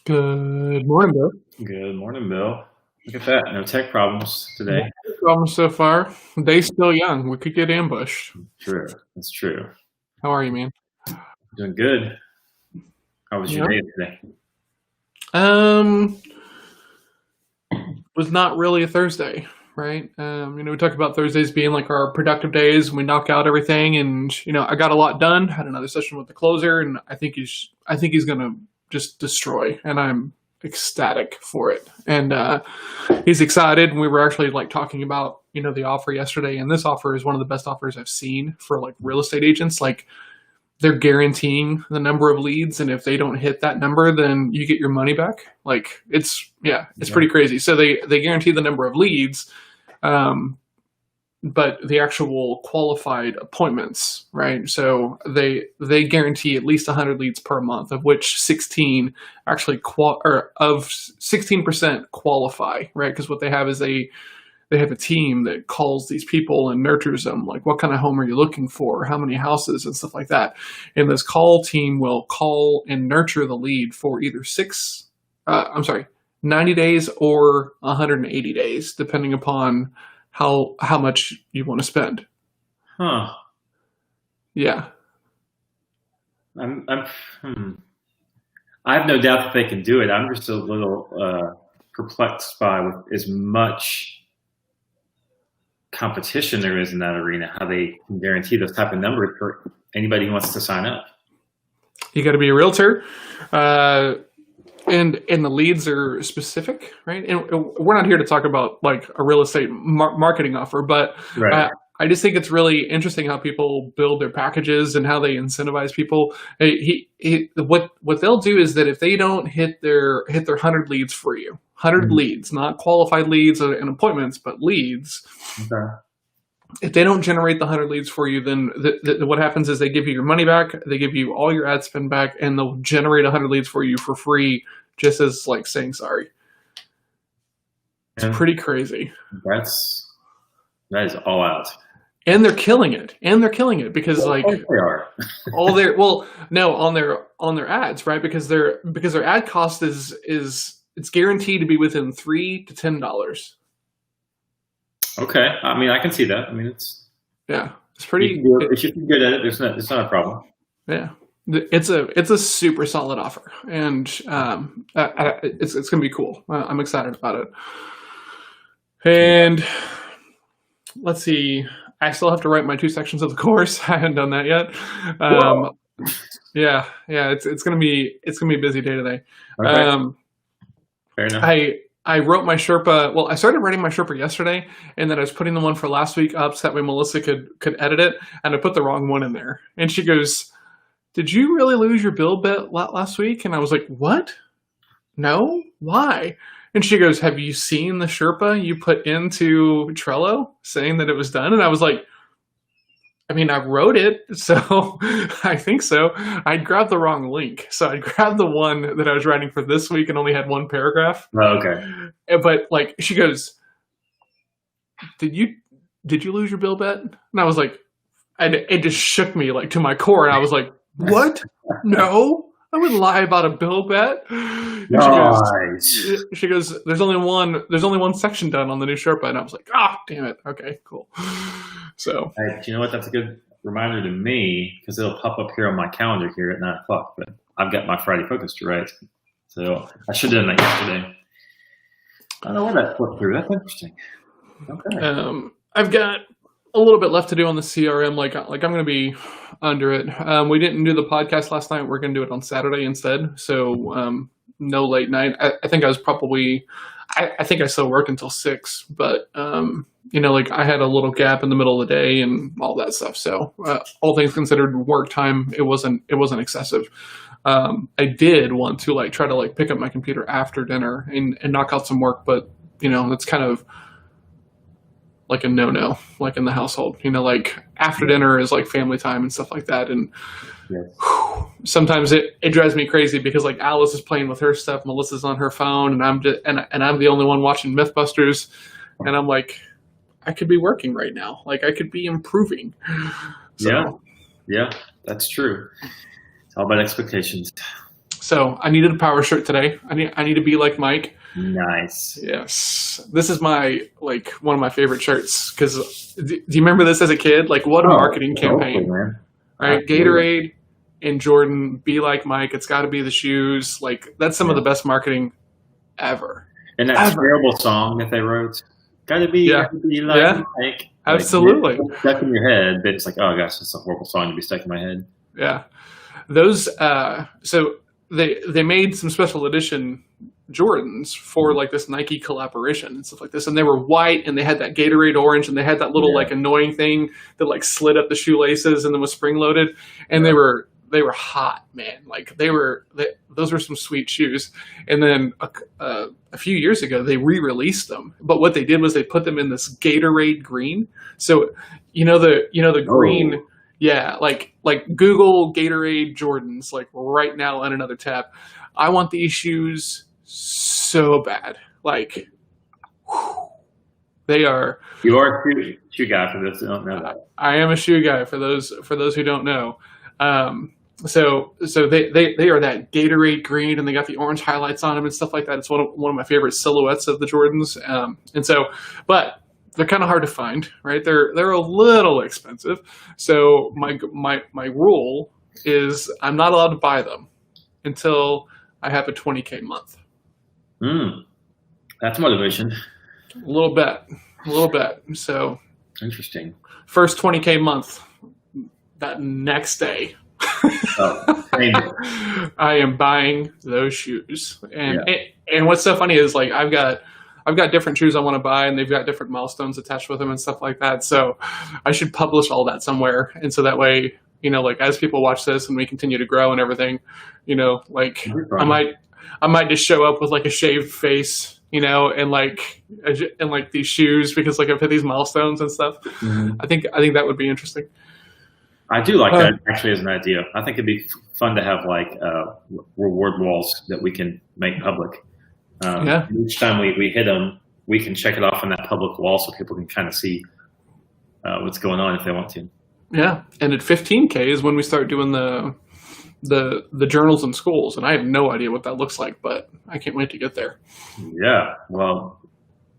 Good morning, Bill. Good morning, Bill. Look at that. No tech problems today. No problem so far. Day's still young. We could get ambushed. True. That's true. How are you, man? Doing good. How was your Yeah. day today? Um, was not really a Thursday, right? We talk about Thursdays being like our productive days. We knock out everything, and I got a lot done. Had another session with the closer, and I think he's gonna just destroy, and I'm ecstatic for it. And he's excited. And we were actually like talking about the offer yesterday, and this offer is one of the best offers I've seen for like real estate agents. Like they're guaranteeing the number of leads, and if they don't hit that number, then you get your money back. Like it's Yeah. pretty crazy. So they guarantee the number of leads, um, but the actual qualified appointments, right? So they guarantee at least 100 leads per month, of which 16 actually or of 16% qualify, right? Because what they have is they have a team that calls these people and nurtures them, like what kind of home are you looking for, how many houses, and stuff like that. And this call team will call and nurture the lead for either 90 days or 180 days, depending upon how much you want to spend. Huh. Yeah. I'm I have no doubt that they can do it. I'm just a little perplexed by with as much competition there is in that arena, how they can guarantee those type of numbers for anybody who wants to sign up. You got to be a realtor. And the leads are specific, right? And we're not here to talk about like a real estate marketing offer, but Right. I just think it's really interesting how people build their packages and how they incentivize people. What they'll do is that if they don't hit their 100 leads for you, 100 Mhm. leads, not qualified leads and appointments, but leads. Okay. If they don't generate the 100 leads for you, then what happens is they give you your money back, they give you all your ad spend back, and they'll generate 100 leads for you for free, just as like saying sorry. It's And pretty crazy. that is all out. And they're killing it. And they're killing it because Of like course they are. all their no, on their ads, right? Because their ad cost is it's guaranteed to be within $3 to $10. Okay. I mean, I can see that. I mean, Yeah. It's you pretty can do it. If you can get at it, it's not a problem. yeah. It's a super solid offer, and it's gonna be cool. I'm excited about it. And let's see, I still have to write my 2 sections of the course. I haven't done that yet. Whoa. Yeah, it's gonna be a busy day today. Okay. Um, Fair enough. I wrote my Sherpa. Well, I started writing my Sherpa yesterday, and then I was putting the one for last week up so that way Melissa could edit it, and I put the wrong one in there. And she goes, "Did you really lose your bill bet last week?" And I was like, "What? No? Why?" And she goes, "Have you seen the Sherpa you put into Trello saying that it was done?" And I was like, I mean, I wrote it, so I think so. I grabbed the wrong link. So I grabbed the one that I was writing for this week and only had one paragraph. Oh, okay. But like she goes, Did you lose your bill bet?" And I was like, and it just shook me like to my core. And I was like, "What? No, I wouldn't lie about a bill bet." And Nice. she goes, "There's only one section done on the new Sherpa." And I was like, "Ah, damn it. Okay, cool." So Hey, do you know what? That's a good reminder to me because it'll pop up here on my calendar here at 9 o'clock. But I've got my Friday focus to write, so I should have done that yesterday. I don't know where that flipped through. That's interesting. Okay. I've got a little bit left to do on the CRM. Like I'm going to be under it. We didn't do the podcast last night. We're going to do it on Saturday instead. So no late night. I think I was probably. I think I still worked until 6, but like I had a little gap in the middle of the day and all that stuff. So all things considered, work time it wasn't excessive. I did want to like try to like pick up my computer after dinner and knock out some work, but that's kind of like a no like in the household. Like after dinner is like family time and stuff like that. And Yes. sometimes it drives me crazy because like Alice is playing with her stuff, Melissa's on her phone, and I'm the only one watching Mythbusters, and I'm like, I could be working right now, like I could be improving. So Yeah. Yeah. That's true. It's all about expectations. So I needed a power shirt today. I need to be like Mike. Nice. Yes, this is one of my favorite shirts because do you remember this as a kid? Like what a marketing campaign, man. right? Absolutely. Gatorade and Jordan, be like Mike. It's got to be the shoes. Like that's some of the best marketing ever. And that terrible song that they wrote, gotta be like Mike. Absolutely. It's stuck in your head, but it's like, oh gosh, that's a horrible song to be stuck in my head. Yeah, those. So they made some special edition Jordans for like this Nike collaboration and stuff like this, and they were white and they had that Gatorade orange and they had that little like annoying thing that like slid up the shoelaces and then was spring loaded, and they were hot, man. Like those were some sweet shoes. And then a few years ago they re-released them, but what they did was they put them in this Gatorade green. So the green. Oh. Yeah, like Google Gatorade Jordans, like right now on another tab. I want these shoes so bad. Like, whew, they are. You are a shoe guy for those who don't know that. I am a shoe guy for those who don't know. So they are that Gatorade green, and they got the orange highlights on them and stuff like that. It's one of my favorite silhouettes of the Jordans. But they're kind of hard to find, right? They're a little expensive. So my rule is I'm not allowed to buy them until I have a 20K month. That's motivation. A little bit. So interesting. First 20K month, that next day, I am buying those shoes. And what's so funny is like I've got different shoes I want to buy, and they've got different milestones attached with them and stuff like that. So I should publish all that somewhere. And so that way, like as people watch this and we continue to grow and everything, like I might just show up with like a shaved face, and like these shoes because like I've hit these milestones and stuff. Mm-hmm. I think that would be interesting. I do like that actually as an idea. I think it'd be fun to have like reward walls that we can make public. Each time we hit them, we can check it off on that public wall so people can kind of see what's going on if they want to. Yeah, and at 15K is when we start doing the journals in schools, and I have no idea what that looks like, but I can't wait to get there. Yeah, well,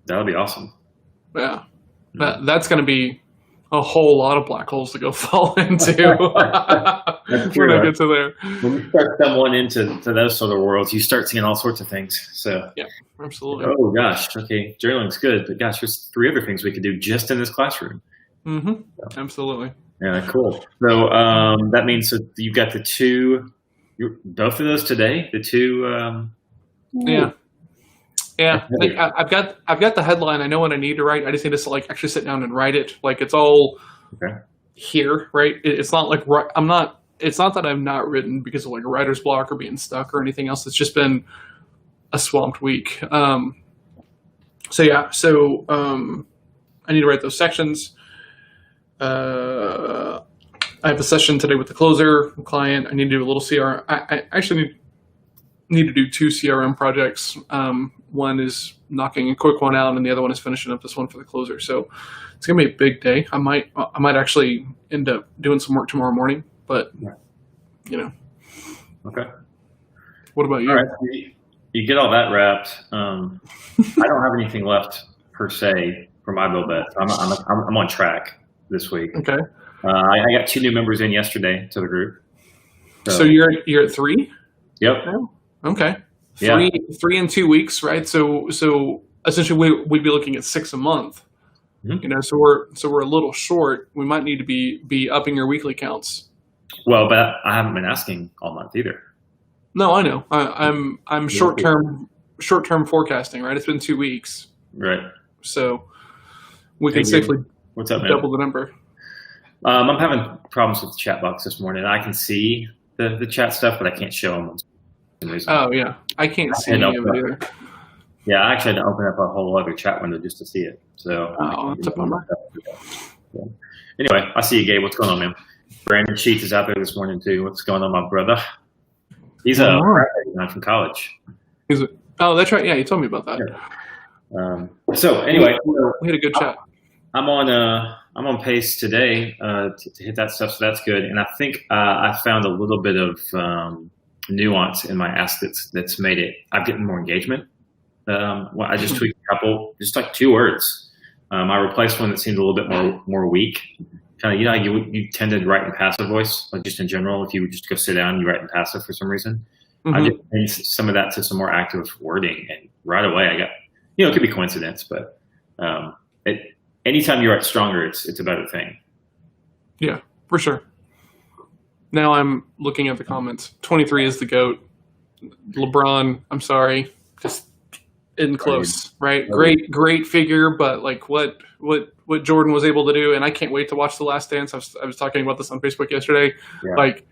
that'll be awesome. Yeah, that's going to be a whole lot of black holes to go fall into when I get to there. When you start stumbling into those sort of worlds, you start seeing all sorts of things. So yeah, absolutely. Oh gosh, okay, journaling's good, but gosh, there's 3 other things we could do just in this classroom. Mm-hmm. So. Absolutely. Yeah, cool. So that means you've got the 2, both of those today. The 2. Yeah. I've got the headline. I know what I need to write. I just need to like actually sit down and write it. Like it's all here, right? It's not like It's not that I'm not written because of like a writer's block or being stuck or anything else. It's just been a swamped week. I need to write those sections. I have a session today with the closer client. I need to do a little CRM. I actually need to do 2 CRM projects. One is knocking a quick one out, and the other one is finishing up this one for the closer. So it's gonna be a big day. I might actually end up doing some work tomorrow morning, but Okay. What about you? All right. You get all that wrapped. I don't have anything left per se for my BIL bet. I'm on track this week. Okay. I got 2 new members in yesterday to the group. So you're at 3? Yep. Okay. 3 in 2 weeks, right? So essentially we'd be looking at 6 a month. Mm-hmm. So we're a little short. We might need to be upping your weekly counts. Well, but I haven't been asking all month either. No, I know. I'm short term forecasting, right? It's been 2 weeks. Right. So we can safely What's up, man? double the number. I'm having problems with the chat box this morning. I can see the chat stuff, but I can't show them. Oh yeah, I can't see any of it either. Yeah, I actually had to open up a whole other chat window just to see it. So that's a bummer. So, anyway, I see you, Gabe. What's going on, man? Brandon Sheets is out there this morning too. What's going on, my brother? He's a graduate from college. Oh, that's right. Yeah, you told me about that. Yeah. So anyway, we had a good chat. I'm on pace today to hit that stuff, so that's good. And I think I found a little bit of nuance in my ask that's made it. I'm getting more engagement. Well, I just tweaked a couple, just like 2 words. I replaced one that seemed a little bit more weak. Kind of, you tend to write in passive voice, like just in general. If you just go sit down, you write in passive for some reason. I just changed some of that to some more active wording, and right away I got, it could be coincidence, but anytime you write stronger, it's a better thing. Yeah, for sure. Now I'm looking at the comments. 23 is the GOAT. LeBron, I'm sorry, just isn't close, right? Great figure, but like what Jordan was able to do, and I can't wait to watch The Last Dance. I was talking about this on Facebook yesterday. Yeah. Like,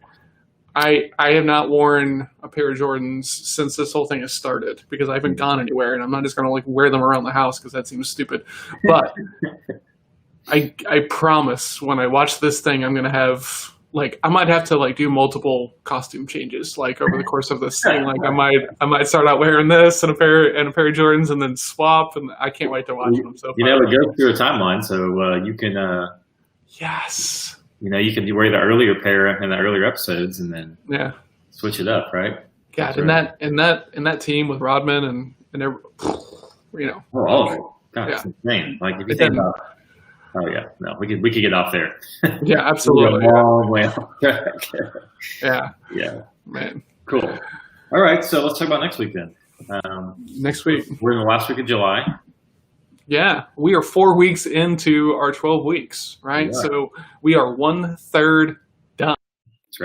I have not worn a pair of Jordans since this whole thing has started because I haven't gone anywhere, and I'm not just going to like wear them around the house because that seems stupid. But I promise when I watch this thing, I'm going to have like I might have to like do multiple costume changes like over the course of this thing. Like I might start out wearing this and a pair of Jordans and then swap, and I can't wait to watch them. So it goes through a timeline, so you can yes. You can wear the earlier pair in the earlier episodes, and then switch it up, right? God, in that team with Rodman and all of it. God, it's insane. Like if you think about, we could get off there. Yeah, absolutely. Long way off. Yeah, man. Cool. All right, so let's talk about next week then. Next week, we're in the last week of July. Yeah, we are 4 weeks into our 12 weeks, right? Yeah. So we are 1/3 done. That's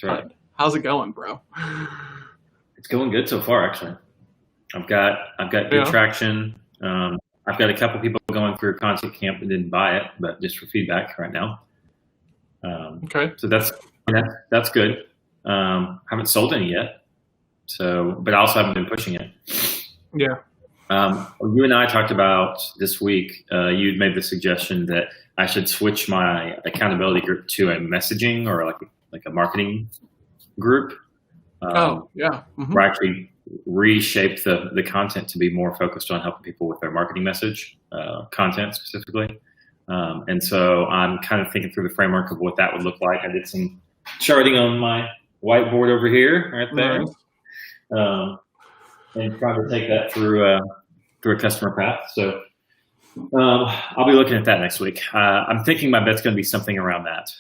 right. How's it going, bro? It's going good so far, actually. I've got good traction. I've got a couple people going through content camp that didn't buy it, but just for feedback right now. Okay. So that's good. Haven't sold any yet. So, but I also haven't been pushing it. Yeah. You and I talked about this week, you'd made the suggestion that I should switch my accountability group to a messaging or like a marketing group. Where I actually reshape the content to be more focused on helping people with their marketing message, content specifically. And so I'm kind of thinking through the framework of what that would look like. I did some charting on my whiteboard over here, right there. Nice. And trying to take that through a customer path. So I'll be looking at that next week. I'm thinking my bet's going to be something around that,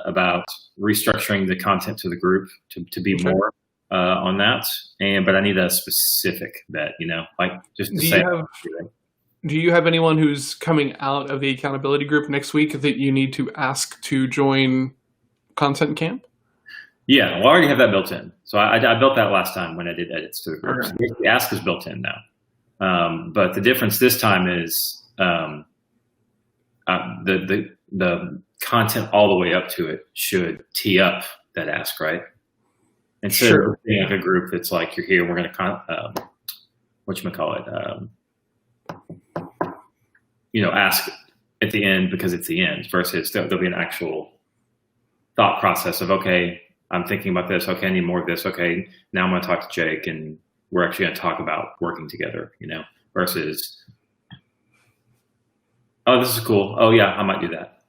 about restructuring the content to the group to be more on that. But I need a specific bet, like just to say. Do you have anyone who's coming out of the accountability group next week that you need to ask to join Content Camp? Yeah, well, I already have that built in. So I built that last time when I did edits to the group. Okay. So the ask is built in now. But the difference this time is the content all the way up to it should tee up that ask, right? Instead of being like a group that's like, you're here, we're going to, whatchamacallit, ask at the end because it's the end versus there'll be an actual thought process of, okay, I'm thinking about this. Okay, I need more of this. Okay, now I'm going to talk to Jake, and we're actually going to talk about working together. Versus, oh, this is cool. Oh yeah, I might do that.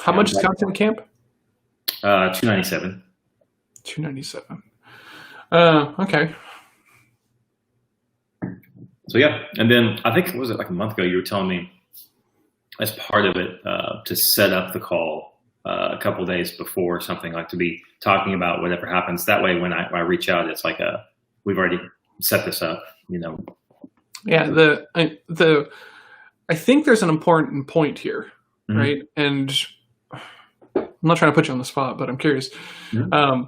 How much is Content Camp? $297. $297. Okay. So yeah, and then I think was it like a month ago you were telling me as part of it to set up the call. A couple of days before something, like to be talking about whatever happens. That way, when I reach out, it's like we've already set this up, Yeah, I think there's an important point here, right? And I'm not trying to put you on the spot, but I'm curious. I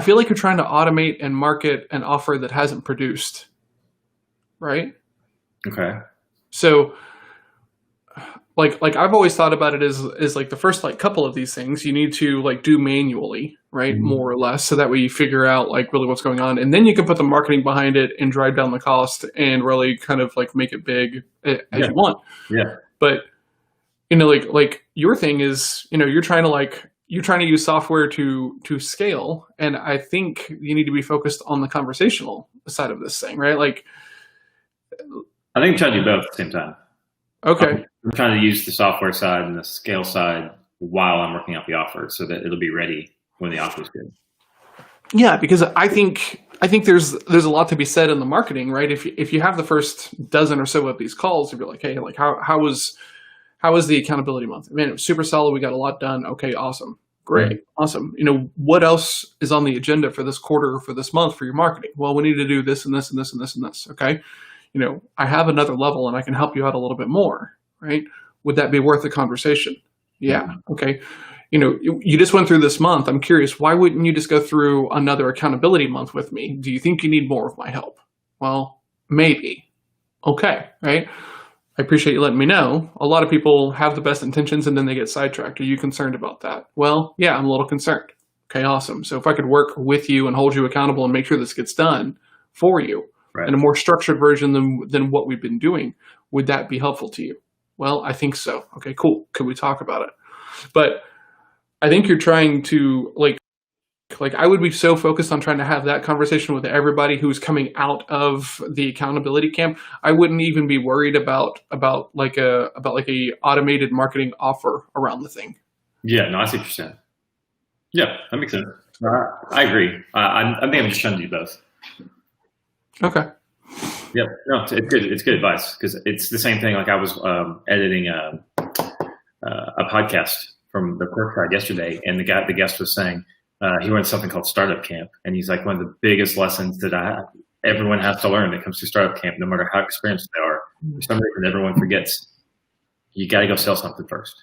feel like you're trying to automate and market an offer that hasn't produced, right? Okay. So. Like I've always thought about it as like the first like couple of these things you need to like do manually, right? More or less. So that way you figure out like really what's going on. And then you can put the marketing behind it and drive down the cost and really kind of like make it big as you want. Yeah. But, like your thing is, you're trying to use software to scale. And I think you need to be focused on the conversational side of this thing, right? Like, I think I'm trying to do both at the same time. Okay. I'm trying to use the software side and the scale side while I'm working out the offer so that it'll be ready when the offer is good. Yeah, because I think there's a lot to be said in the marketing, right? If you have the first dozen or so of these calls, you'd be like, hey, like how was the accountability month? Man, it was super solid. We got a lot done. Okay, awesome. Great. Awesome. What else is on the agenda for this quarter or for this month for your marketing? Well, we need to do this and this and this and this and this. Okay. I have another level and I can help you out a little bit more, right? Would that be worth a conversation? Yeah. Okay. You just went through this month. I'm curious, why wouldn't you just go through another accountability month with me? Do you think you need more of my help? Well, maybe. Okay. Right. I appreciate you letting me know. A lot of people have the best intentions and then they get sidetracked. Are you concerned about that? Well, yeah, I'm a little concerned. Okay, awesome. So if I could work with you and hold you accountable and make sure this gets done for you in a more structured version than what we've been doing, would that be helpful to you? Well, I think so. Okay, cool. Could we talk about it? But I think you're trying to like I would be so focused on trying to have that conversation with everybody who's coming out of the accountability camp. I wouldn't even be worried about like a automated marketing offer around the thing. Yeah, no, I see what you're saying. Yeah, that makes sense. I agree. I think I'm just trying to do both. Okay. Yeah, no, it's good. It's good advice because it's the same thing. Like I was editing a podcast from the Quirk side yesterday, and the guest was saying he went to something called Startup Camp, and he's like, one of the biggest lessons that everyone has to learn that comes to Startup Camp, no matter how experienced they are. For some reason, everyone forgets you got to go sell something first.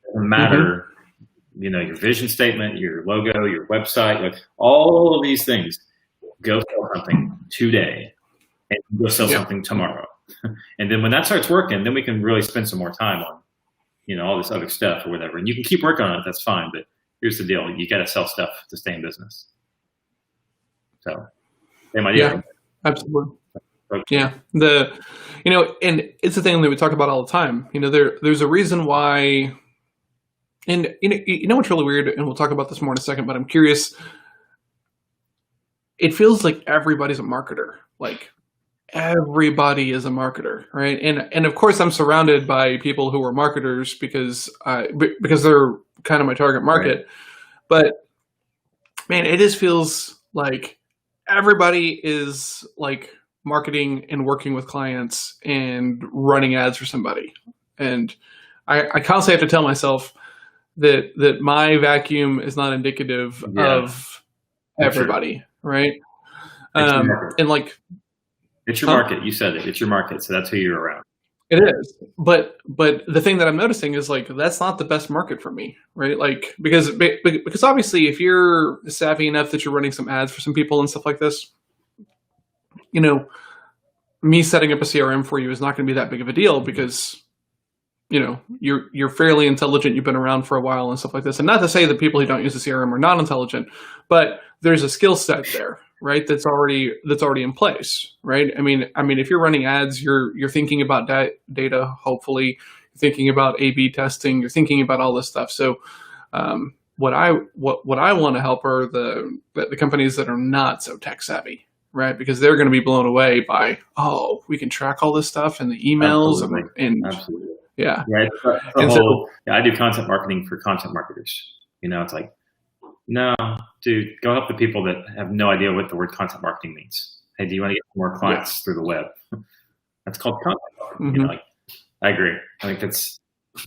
It doesn't matter, your vision statement, your logo, your website, like all of these things. Go sell something today, and go sell something tomorrow. And then when that starts working, then we can really spend some more time on, all this other stuff or whatever. And you can keep working on it. That's fine. But here's the deal. You got to sell stuff to stay in business. So same idea. Yeah, absolutely. Yeah. And it's the thing that we talk about all the time. There's a reason why, and what's really weird, and we'll talk about this more in a second, but I'm curious. It feels like everybody's a marketer. Like everybody is a marketer, right? And of course I'm surrounded by people who are marketers because they're kind of my target market. Right. But man, it just feels like everybody is like marketing and working with clients and running ads for somebody. And I constantly have to tell myself that my vacuum is not indicative of everybody. Sure. Right. And like, it's your market. You said it. It's your market. So that's who you're around. It is. But the thing that I'm noticing is like, that's not the best market for me. Right. Like, because obviously if you're savvy enough that you're running some ads for some people and stuff like this, me setting up a CRM for you is not going to be that big of a deal because, you're fairly intelligent. You've been around for a while and stuff like this. And not to say that people who don't use the CRM are not intelligent, but there's a skill set there, right? That's already in place, right? I mean, if you're running ads, you're thinking about data. Hopefully, you're thinking about A/B testing. You're thinking about all this stuff. So, what I want to help are the companies that are not so tech savvy, right? Because they're going to be blown away by, we can track all this stuff and the emails. Absolutely. Yeah. Right. I do content marketing for content marketers. It's like, no, dude, go help the people that have no idea what the word content marketing means. Hey, do you want to get more clients through the web? That's called content marketing. Mm-hmm. I agree. I think that's,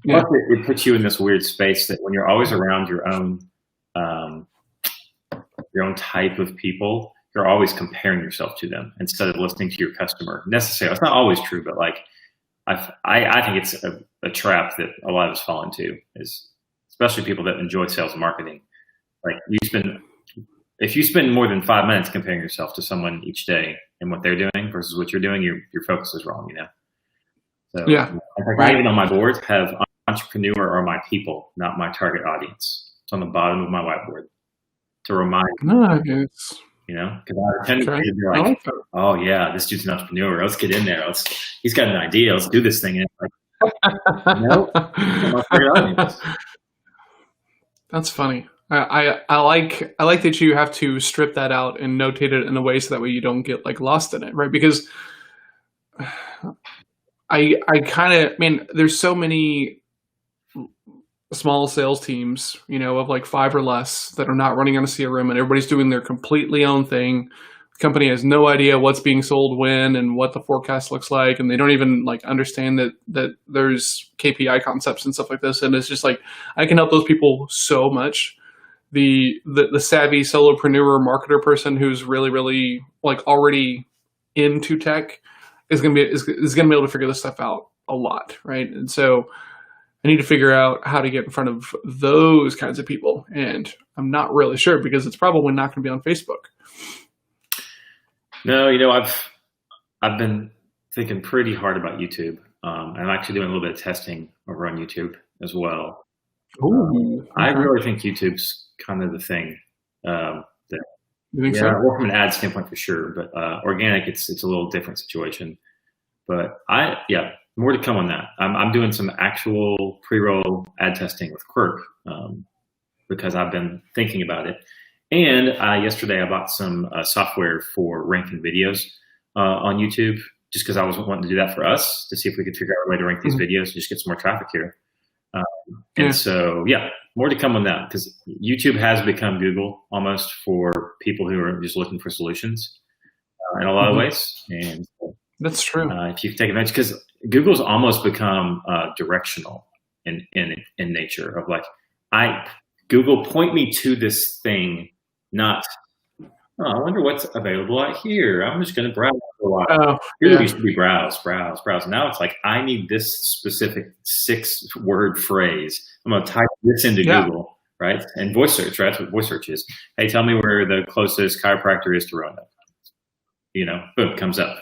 it puts you in this weird space that when you're always around your own type of people, you're always comparing yourself to them instead of listening to your customer. Necessarily, it's not always true, but like, I think it's a trap that a lot of us fall into, is especially people that enjoy sales and marketing. Like if you spend more than 5 minutes comparing yourself to someone each day and what they're doing versus what you're doing, your focus is wrong. So I even on my board have entrepreneur are my people, not my target audience. It's on the bottom of my whiteboard to remind me. Because I tend to be like, oh yeah, this dude's an entrepreneur. Let's get in there. He's got an idea. Let's do this thing. And it's like, nope. That's funny. I like that you have to strip that out and notate it in a way so that way you don't get like lost in it, right? Because I kind of, there's so many small sales teams, of like 5 or less that are not running on a CRM, and everybody's doing their completely own thing. The company has no idea what's being sold when and what the forecast looks like, and they don't even like understand that there's KPI concepts and stuff like this. And it's just like I can help those people so much. The savvy solopreneur marketer person who's really really like already into tech is gonna be able to figure this stuff out a lot, right? And so I need to figure out how to get in front of those kinds of people, and I'm not really sure because it's probably not going to be on Facebook. No, I've been thinking pretty hard about YouTube. I'm actually doing a little bit of testing over on YouTube as well. Ooh, okay. I really think YouTube's kind of the thing. You think so? Well, from an ad standpoint for sure, but organic, it's a little different situation. But more to come on that. I'm doing some actual pre-roll ad testing with Quirk because I've been thinking about it. And yesterday I bought some software for ranking videos on YouTube, just because I was wanting to do that for us to see if we could figure out a way to rank these videos and just get some more traffic here. And so, more to come on that, because YouTube has become Google almost for people who are just looking for solutions in a lot of ways. And that's true. If you take advantage, because Google's almost become directional in nature of like, Google, point me to this thing, not, I wonder what's available out here. I'm just going to browse for a while. Google used to be browse. Now it's like, I need this specific 6-word phrase. I'm going to type this into Google, right? And voice search, right? That's what voice search is. Hey, tell me where the closest chiropractor is to Roanoke. Boom, comes up.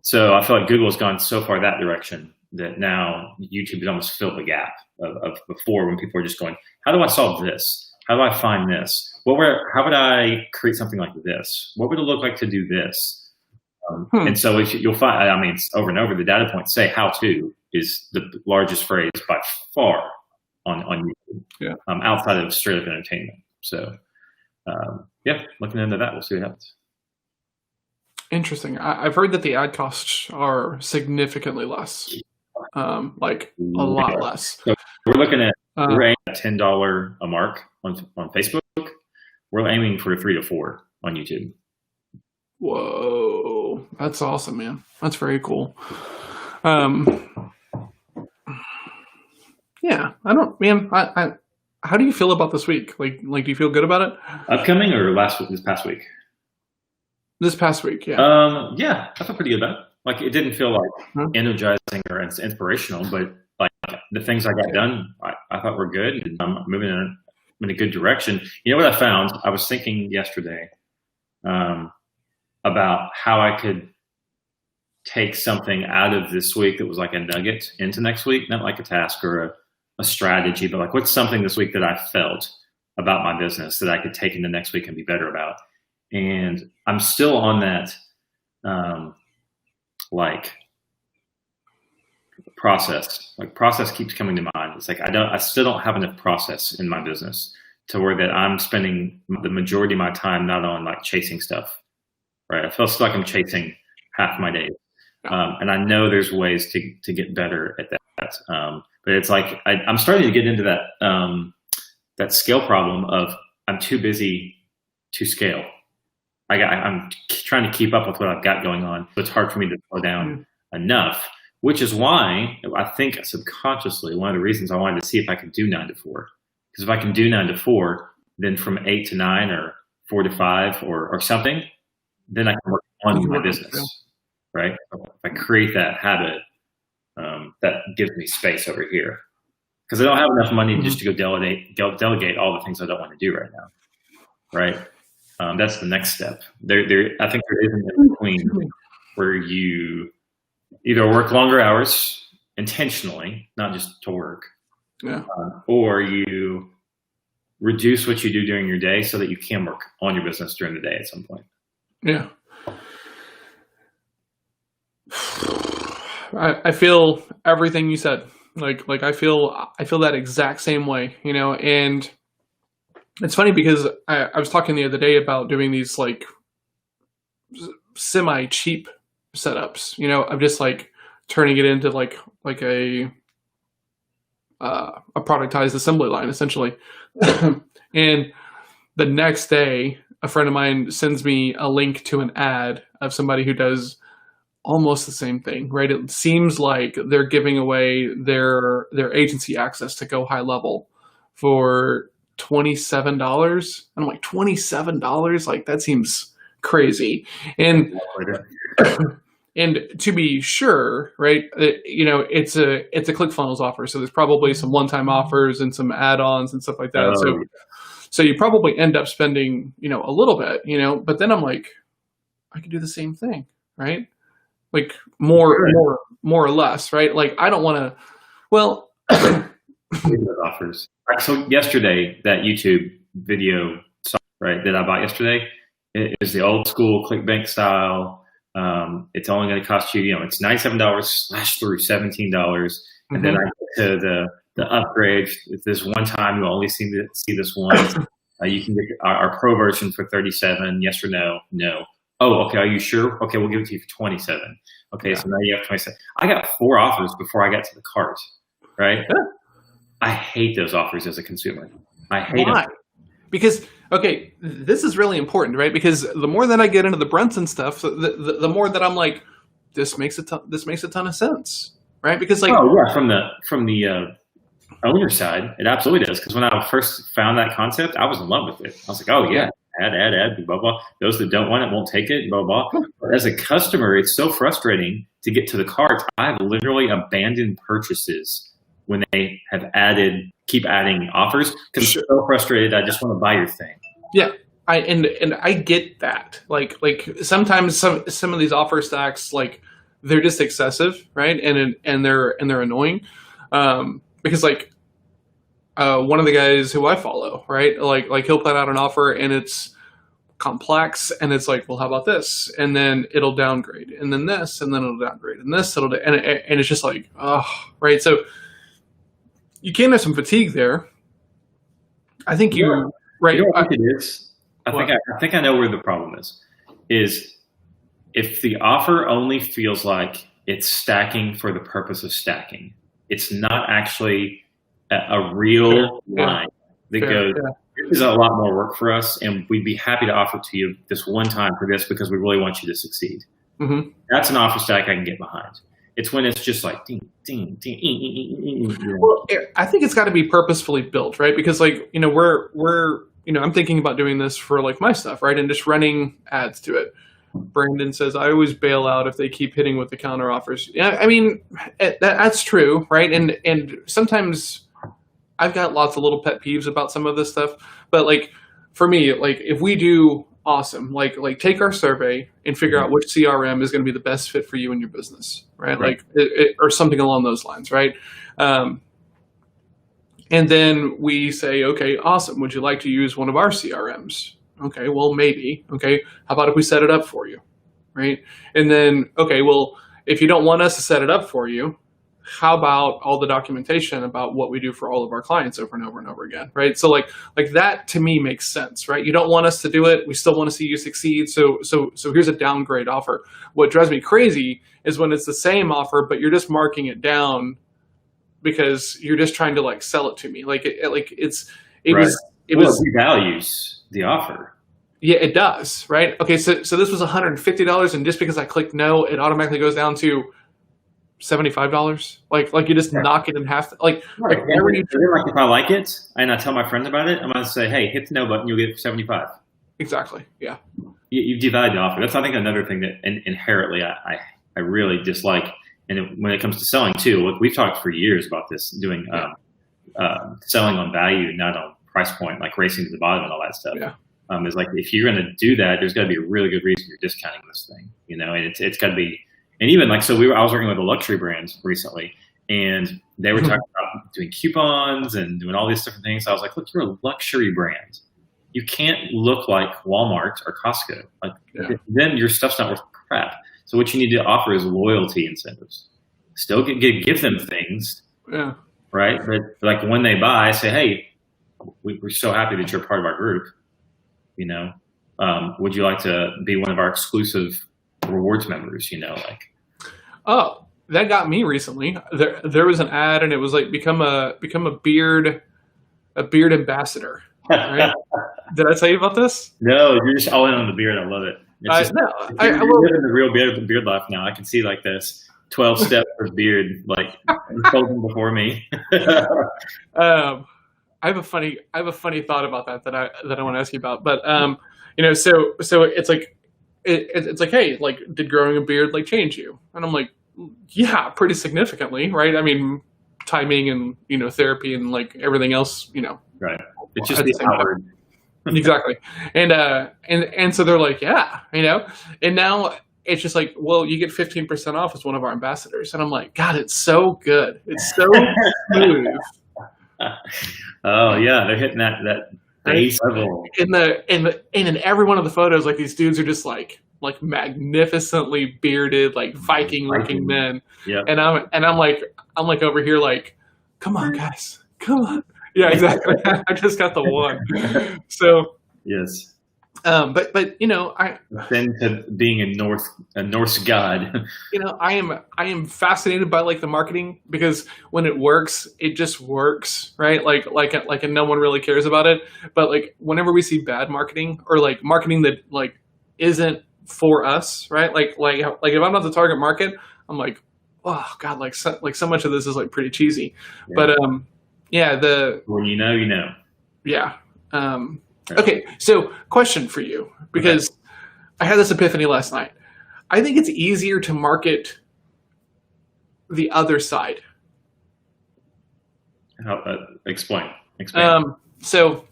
So I feel like Google's gone so far that direction that now YouTube has almost filled the gap of before, when people were just going, how do I solve this? How do I find this? How would I create something like this? What would it look like to do this? And so you'll find, it's over and over, the data points say how to is the largest phrase by far on YouTube, outside of straight up entertainment. So looking into that, we'll see what happens. Interesting. I've heard that the ad costs are significantly less, like a lot less. So we're looking at we're aiming at $10 a mark on Facebook. We're aiming for 3 to 4 on YouTube. Whoa, that's awesome, man. That's very cool. How do you feel about this week? Like, do you feel good about it? Upcoming or this past week? This past week, yeah. I feel pretty good about it. Like, it didn't feel like energizing or inspirational, but like the things I got done, I thought were good, and I'm moving in a good direction. You know what I found? I was thinking yesterday about how I could take something out of this week that was like a nugget into next week, not like a task or a strategy, but like, what's something this week that I felt about my business that I could take into next week and be better about. And I'm still on that, process. Like, process keeps coming to mind. It's like, I still don't have enough process in my business to where that I'm spending the majority of my time not on like chasing stuff, right? I feel like I'm chasing half my days. And I know there's ways to get better at that. But it's like, I'm starting to get into that scale problem of I'm too busy to scale. I'm trying to keep up with what I've got going on, but it's hard for me to slow down enough, which is why I think subconsciously one of the reasons I wanted to see if I could do 9 to 4. Because if I can do 9 to 4, then from 8 to 9 or 4 to 5 or something, then I can work on my business, right? If I create that habit, that gives me space over here. Because I don't have enough money just to go delegate all the things I don't want to do right now, right? That's the next step. I think there is an in-between where you either work longer hours intentionally, not just to work, or you reduce what you do during your day so that you can work on your business during the day at some point. Yeah. I feel everything you said. Like I feel that exact same way, and it's funny because I was talking the other day about doing these like semi-cheap setups, of just like turning it into like a productized assembly line essentially. And the next day, a friend of mine sends me a link to an ad of somebody who does almost the same thing, right? It seems like they're giving away their agency access to Go High Level for $27. And I'm like, $27? Like, that seems crazy. And and to be sure, right? It's a ClickFunnels offer, so there's probably some one-time offers and some add-ons and stuff like that. So you probably end up spending, a little bit, but then I'm like, I could do the same thing, right? Like more or less, right? Like I don't want to. Well, offers. So yesterday, that YouTube video, right, that I bought yesterday, it is the old school ClickBank style. It's only going to cost you, it's $97 / through $17, and then I get to the upgrade. If this one time you only see this once, you can get our pro version for $37. Yes or no? No. Oh, okay. Are you sure? Okay, we'll give it to you for $27. Okay, so now you have $27. I got 4 offers before I got to the cart, right? Yeah. I hate those offers as a consumer. I hate them. Because, okay, this is really important, right? Because the more that I get into the Brunson stuff, the more that I'm like, this makes a ton of sense, right? Because like, from the owner side, it absolutely does. Because when I first found that concept, I was in love with it. I was like, oh yeah. Add, blah, blah. Those that don't want it won't take it, blah, blah. But as a customer, it's so frustrating to get to the cart. I've literally abandoned purchases when they have keep adding offers because I'm so frustrated. I just want to buy your thing. Yeah. I get that. Like sometimes some of these offer stacks, like they're just excessive, right? And they're annoying. Because like, one of the guys who I follow, right? Like he'll put out an offer and it's complex and it's like, well, how about this? And then it'll downgrade and then this, and then it'll downgrade and this, and it's just like, right. So you can have some fatigue there. I think right. You know what it is? I think I know where the problem is if the offer only feels like it's stacking for the purpose of stacking, it's not actually a real line that goes, this is a lot more work for us, and we'd be happy to offer to you this one time for this because we really want you to succeed. Mm-hmm. That's an offer stack I can get behind. It's when it's just like, ding, ding, ding. Well, I think it's got to be purposefully built, right? Because like, we're I'm thinking about doing this for like my stuff, right? And just running ads to it. Brandon says, I always bail out if they keep hitting with the counter offers. Yeah, I mean, that's true, right? And sometimes I've got lots of little pet peeves about some of this stuff, but like for me, like if we do awesome, like take our survey and figure out which CRM is going to be the best fit for you and your business, right? Like or something along those lines, right? And then we say, okay, awesome. Would you like to use one of our CRMs? Okay, well, maybe. Okay, how about if we set it up for you, right? And then, okay, well, if you don't want us to set it up for you, how about all the documentation about what we do for all of our clients over and over and over again, right? So like that to me makes sense, right? You don't want us to do it. We still want to see you succeed. So here's a downgrade offer. What drives me crazy is when it's the same offer, but you're just marking it down because you're just trying to like sell it to me. It devalues the offer. Yeah, it does, right? Okay, so this was $150, and just because I click no, it automatically goes down to $75. Like you just knock it in half. Like if I like it and I tell my friends about it, I'm gonna say, hey, hit the no button, you'll get $75. Exactly. Yeah. You've devalued the offer. That's I think another thing that inherently I really dislike. And when it comes to selling too, look, we've talked for years about this, doing selling on value, not on price point, like racing to the bottom and all that stuff. Yeah. Is like if you're going to do that, there's got to be a really good reason you're discounting this thing, and it's got to be. And even like so, I was working with a luxury brand recently, and they were talking about doing coupons and doing all these different things. So I was like, look, you're a luxury brand. You can't look like Walmart or Costco. Then your stuff's not worth crap. So what you need to offer is loyalty incentives. Still give them things, right? But like when they buy, say, hey, we're so happy that you're part of our group. Would you like to be one of our exclusive rewards members? Oh, that got me recently. There was an ad, and it was like become a beard ambassador. Right? Did I tell you about this? No, you're just all in on the beard. I love it. It's just, No, you're living the real beard life now. I can see like this 12 steps of beard like unfolding before me. I have a funny thought about that I want to ask you about. But so it's like it's like, hey, like, did growing a beard like change you? And I'm like, yeah, pretty significantly, right? I mean, timing and therapy and like everything else, Right. It's just the outward. Exactly. And so they're like, yeah, and now it's just like, well, you get 15% off as one of our ambassadors. And I'm like, God, it's so good. It's so smooth. Oh yeah. They're hitting that base level. And in every one of the photos, like these dudes are just like magnificently bearded, like Viking looking men. Yeah. And I'm like over here, like, come on guys, come on. Yeah, exactly. I just got the one. So yes. But I then to being a Norse god. I am fascinated by like the marketing, because when it works, it just works, right? Like and no one really cares about it. But like whenever we see bad marketing, or like marketing that like isn't for us, right? Like if I'm not the target market, I'm like, oh God, like so much of this is like pretty cheesy. Yeah. But yeah, when you know. Yeah. Okay, so question for you, because I had this epiphany last night. I think it's easier to market the other side. How? Explain. So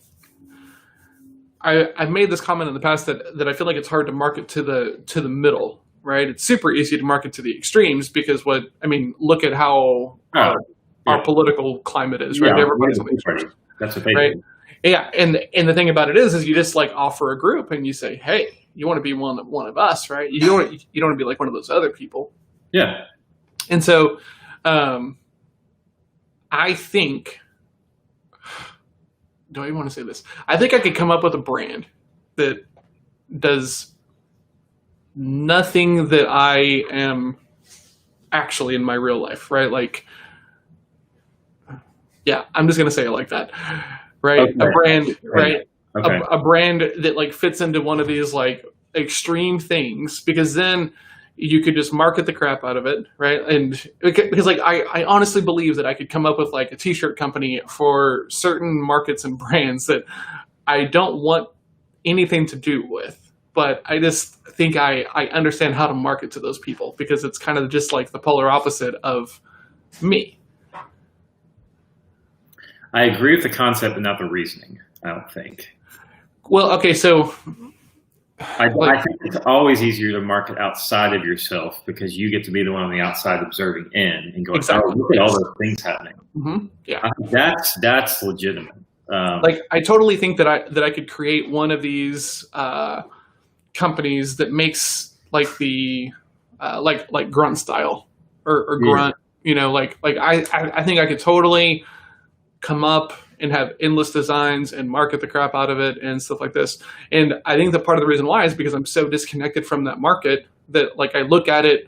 I've made this comment in the past that I feel like it's hard to market to the middle, right? It's super easy to market to the extremes, because look at how our political climate is, right? Yeah, everybody's on the extremes. That's what they do. Yeah, and the thing about it is you just like offer a group and you say, hey, you want to be one of us, right? You don't want to be like one of those other people. Yeah. And so, I think, do I even want to say this? I think I could come up with a brand that does nothing that I am actually in my real life, right? Like, yeah, I'm just gonna say it like that. Right, okay. A brand, right? Okay. A brand that like fits into one of these like extreme things, because then you could just market the crap out of it, right? And because like I honestly believe that I could come up with like a t-shirt company for certain markets and brands that I don't want anything to do with, but I just think I understand how to market to those people, because it's kind of just like the polar opposite of me. I agree with the concept, but not the reasoning, I don't think. Well, okay, so I think it's always easier to market outside of yourself, because you get to be the one on the outside observing in and going, exactly. Oh, look at all those things happening. Mm-hmm. Yeah, I think that's legitimate. Like I totally think that I could create one of these companies that makes like the like grunt style or grunt, like I think I could totally come up and have endless designs and market the crap out of it and stuff like this. And I think that part of the reason why is because I'm so disconnected from that market that like I look at it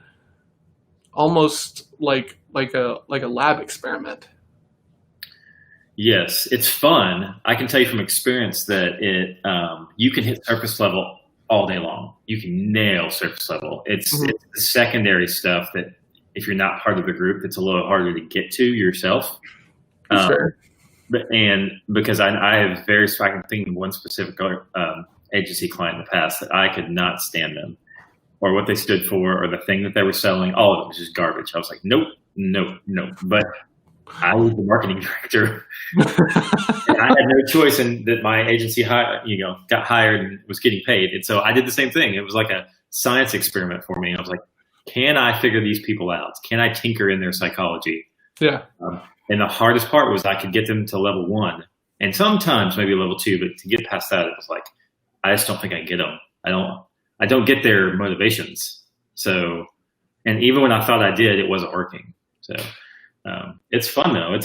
almost like a lab experiment. Yes, it's fun. I can tell you from experience that you can hit surface level all day long. You can nail surface level. It's the secondary stuff that if you're not part of the group, it's a little harder to get to yourself. Sure. And because I have very striking thing, one specific agency client in the past that I could not stand them, or what they stood for, or the thing that they were selling. All of it was just garbage. I was like, nope. But I was the marketing director, and I had no choice in that. My agency, got hired and was getting paid, and so I did the same thing. It was like a science experiment for me. I was like, can I figure these people out? Can I tinker in their psychology? Yeah. And the hardest part was I could get them to level 1 and sometimes maybe level 2, but to get past that, it was like, I just don't think I get them. I don't get their motivations. So, and even when I thought I did, it wasn't working. So, it's fun though.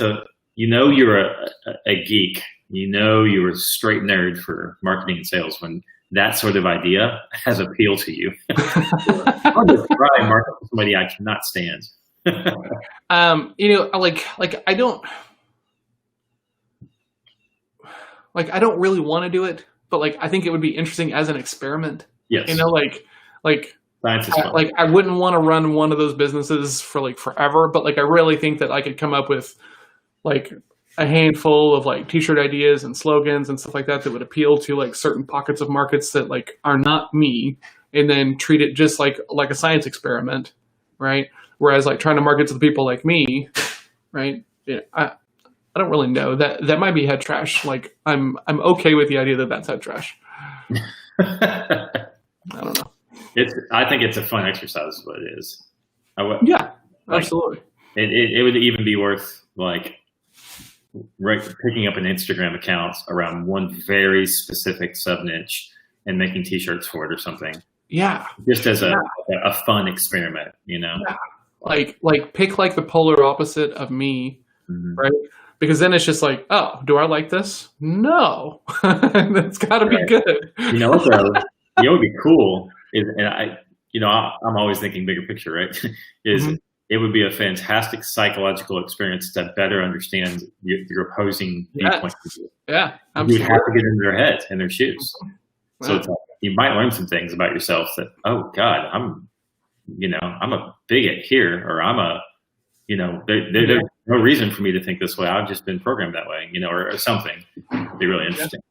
You're a geek, you're a straight nerd for marketing and sales when that sort of idea has appeal to you. I'm going to try and market to somebody I cannot stand. I don't really want to do it, but like I think it would be interesting as an experiment. Yes. Science is fun. I wouldn't want to run one of those businesses for like forever, but like I really think that I could come up with like a handful of like t-shirt ideas and slogans and stuff like that would appeal to like certain pockets of markets that like are not me, and then treat it just like a science experiment, right? Whereas like trying to market to the people like me, right? Yeah, I don't really know. That might be head trash. Like I'm okay with the idea that that's head trash. I don't know. I think it's a fun exercise, is what it is. Yeah, absolutely. It would even be worth like picking up an Instagram account around one very specific sub niche and making t-shirts for it or something. Yeah. Just as a fun experiment, you know? Yeah. Like pick like the polar opposite of me, right? Because then it's just like, oh, do I like this? No. That's got to be good. You know what though? You know what would be cool is, and I'm always thinking bigger picture, right? It would be a fantastic psychological experience to better understand your opposing viewpoint. Yeah, absolutely. You would have to get into their head and their shoes. So it's like, you might learn some things about yourself that, oh God, I'm a bigot here, or there's no reason for me to think this way. I've just been programmed that way, or something. It'd be really interesting.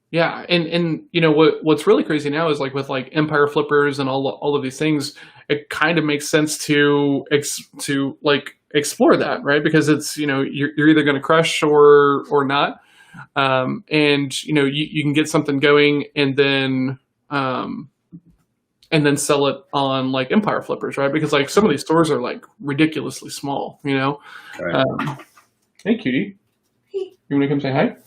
Yeah, and what's really crazy now is like with like empire flippers and all of these things, it kind of makes sense to explore that, right? Because it's you're either going to crush or not, and you can get something going and then sell it on like empire flippers, right? Because like some of these stores are like ridiculously small, Right. Hey, cutie, you want to come say hi?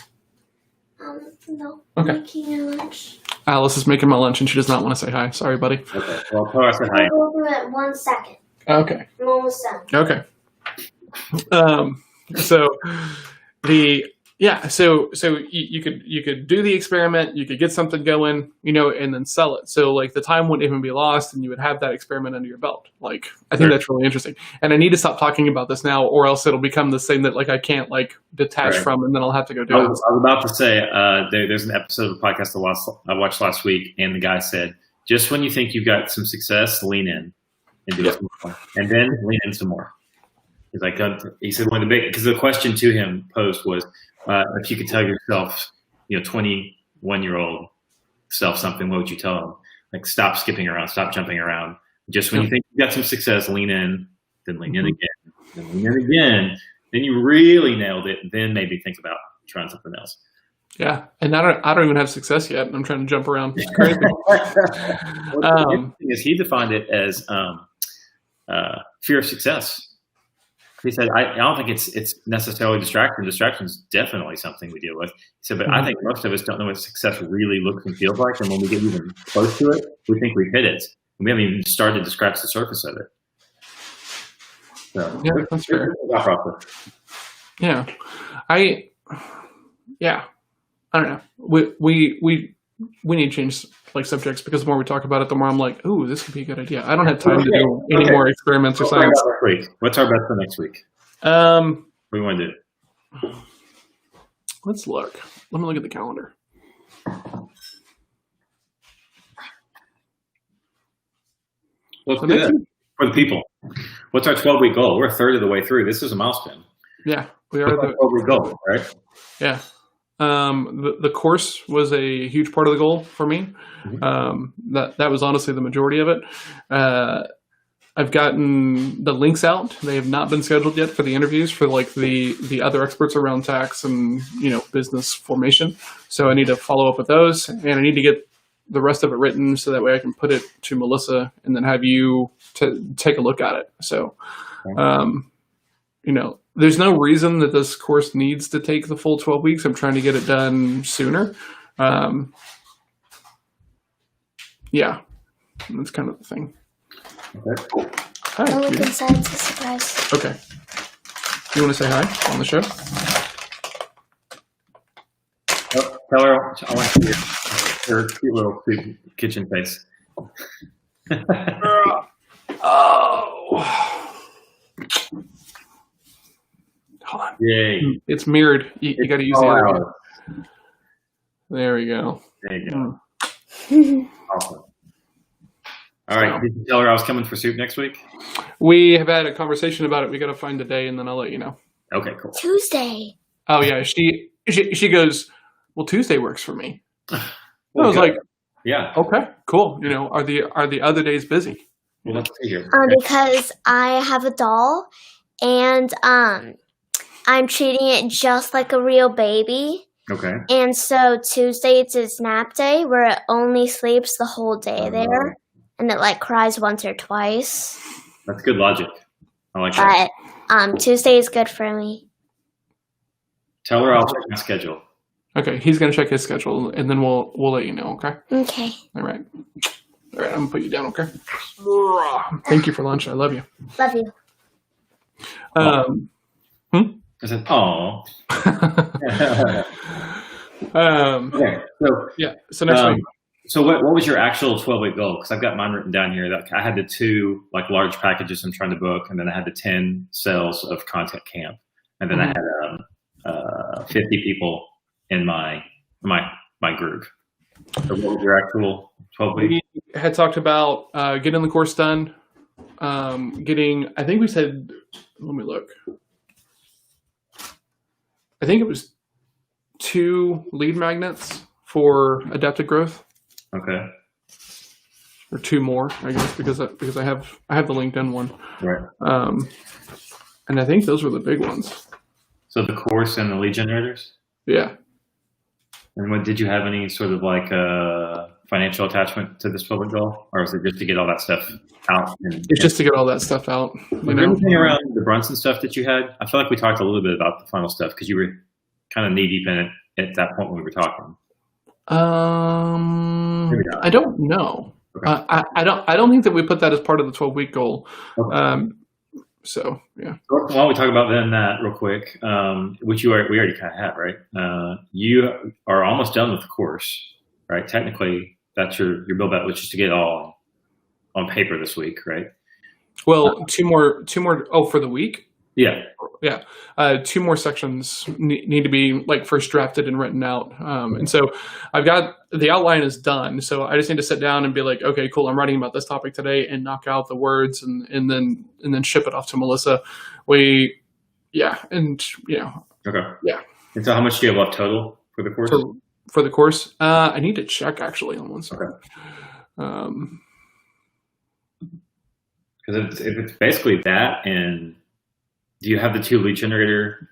No. Okay. Making your lunch. Alice is making my lunch and she does not want to say hi. Sorry, buddy. Okay. Well, tell her I said hi. I'll do it 1 second. Okay. I'm almost done. Okay. So you could do the experiment, you could get something going, and then sell it. So like the time wouldn't even be lost, and you would have that experiment under your belt. Like I think that's really interesting. And I need to stop talking about this now, or else it'll become this thing that like I can't like detach from, and then I'll have to go do it. I was about to say there's an episode of a podcast I watched last week, and the guy said, just when you think you've got some success, lean in and do some more, and then lean in some more. He's like, he said because the question to him posed was, if you could tell yourself, 21-year-old self something, what would you tell him? Like, stop skipping around, stop jumping around. Just when you think you've got some success, lean in, then lean in again, then lean in again. Then you really nailed it. Then maybe think about trying something else. Yeah, and I don't even have success yet. I'm trying to jump around. It's crazy. The interesting is he defined it as fear of success. He said, I don't think it's necessarily distraction. Distraction is definitely something we deal with. He said, but I think most of us don't know what success really looks and feels like. And when we get even close to it, we think we've hit it. And we haven't even started to scratch the surface of it. So, yeah, that's fair. Yeah. I don't know. We need to change like subjects, because the more we talk about it, the more I'm like, ooh, this could be a good idea. I don't have time to do any more experiments or science. What's our best for next week? What do we want to do? Let's look. Let me look at the calendar. Let's do that for the people. What's our 12-week goal? We're a third of the way through. This is a milestone. Yeah, we are. What's our 12-week goal, right? Yeah. The course was a huge part of the goal for me. That was honestly the majority of it. I've gotten the links out. They have not been scheduled yet for the interviews for like the other experts around tax and business formation. So I need to follow up with those, and I need to get the rest of it written so that way I can put it to Melissa and then have you to take a look at it. So, there's no reason that this course needs to take the full 12 weeks. I'm trying to get it done sooner. Yeah, that's kind of the thing. Okay. Hi, I'll look Judy. inside to surprise. Okay. You want to say hi on the show? Oh, tell her I want to see her cute little kitchen face. Oh. Hold on. Yay. It's mirrored. You got to use the all other out. one. There we go. There you go. Awesome. All right. Did you tell her I was coming for soup next week? We have had a conversation about it. We got to find a day, and then I'll let you know. Okay, cool. Tuesday. Oh yeah, she goes, well, Tuesday works for me. Well, I was good. like, yeah. okay, cool. You know, are the other days busy? Well, let's see here. Because I have a doll, and I'm treating it just like a real baby. Okay. And so Tuesday it's its nap day where it only sleeps the whole day there, and it like cries once or twice. That's good logic. I like that. But Tuesday is good for me. Tell her I'll check my schedule. Okay, he's gonna check his schedule, and then we'll let you know. Okay. Okay. All right. I'm gonna put you down. Okay. Thank you for lunch. I love you. Love you. I said, oh. Okay. So, yeah. So next week. So what was your actual 12-week goal? Because I've got mine written down here. That I had the 2 like large packages I'm trying to book, and then I had the 10 sales of content camp, and then I had 50 people in my group. So what was your actual 12-week? We had talked about getting the course done. I think we said, let me look. I think it was 2 lead magnets for adaptive growth. Okay. Or 2 more, I guess, because I have the LinkedIn one. Right. And I think those were the big ones. So the course and the lead generators? Yeah. And what did you have any sort of like financial attachment to this public goal, or was it just to get all that stuff out? It's just to get all that stuff out. Was there anything around the Brunson stuff that you had? I feel like we talked a little bit about the final stuff because you were kind of knee deep in it at that point when we were talking. I don't know. Okay. I don't think that we put that as part of the 12-week goal. Okay. So yeah. Why don't we talk about then that real quick, which we already kind of have, right? You are almost done with the course, right? Technically, that's your build out, which is to get it all on paper this week, right? Well, two more. Oh, for the week. Yeah. Yeah. 2 more sections need to be like first drafted and written out. And so I've got the outline is done. So I just need to sit down and be like, okay, cool. I'm writing about this topic today and knock out the words and then ship it off to Melissa. And Okay. Yeah. And so how much do you have left total for the course? For the course, I need to check actually on one second. Okay. Because if it's basically that, and do you have the 2 lead generator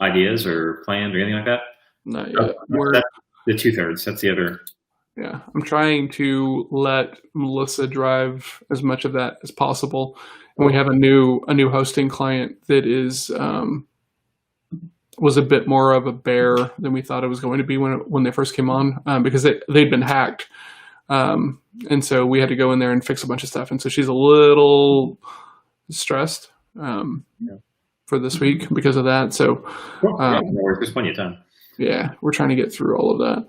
ideas or planned or anything like that? Not yet. That's the 2/3. That's the other. Yeah, I'm trying to let Melissa drive as much of that as possible, and we have a new hosting client that was a bit more of a bear than we thought it was going to be when they first came on, because they'd been hacked, and so we had to go in there and fix a bunch of stuff, and so she's a little stressed for this week because of that. So There's plenty of time. yeah, we're trying to get through all of that.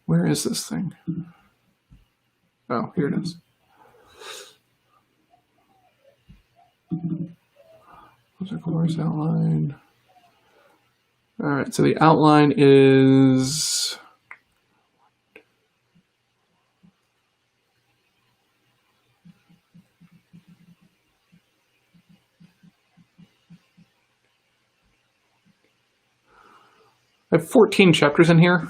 Where is this thing? Oh, here it is. What's the course outline? All right, so the outline is I have 14 chapters in here.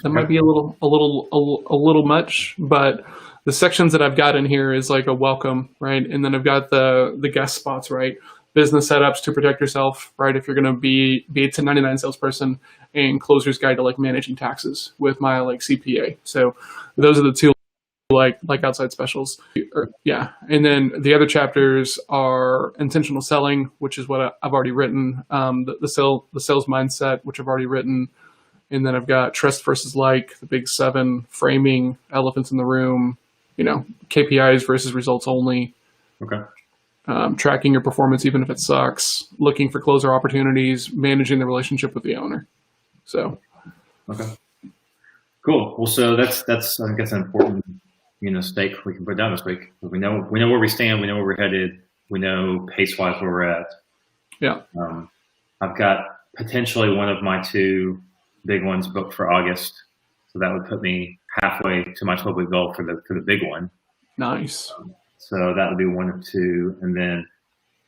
That might be a little much, but the sections that I've got in here is like a welcome, right? And then I've got the guest spots, right? Business setups to protect yourself, right? If you're going to be a 1099 salesperson, and closer's guide to like managing taxes with my like CPA. So those are the 2 like outside specials. Yeah. And then the other chapters are intentional selling, which is what I've already written. The sales mindset, which I've already written. And then I've got trust versus like, the big 7, framing, elephants in the room, KPIs versus results only. Okay. Tracking your performance even if it sucks, looking for closer opportunities, managing the relationship with the owner. So. Okay. Cool. Well, so that's I think that's an important stake we can put down this week. We know where we stand. We know where we're headed. We know pace wise where we're at. Yeah. I've got potentially one of my 2 big ones booked for August, so that would put me halfway to my 12-week goal for the big one. Nice. So that would be 1 of 2, and then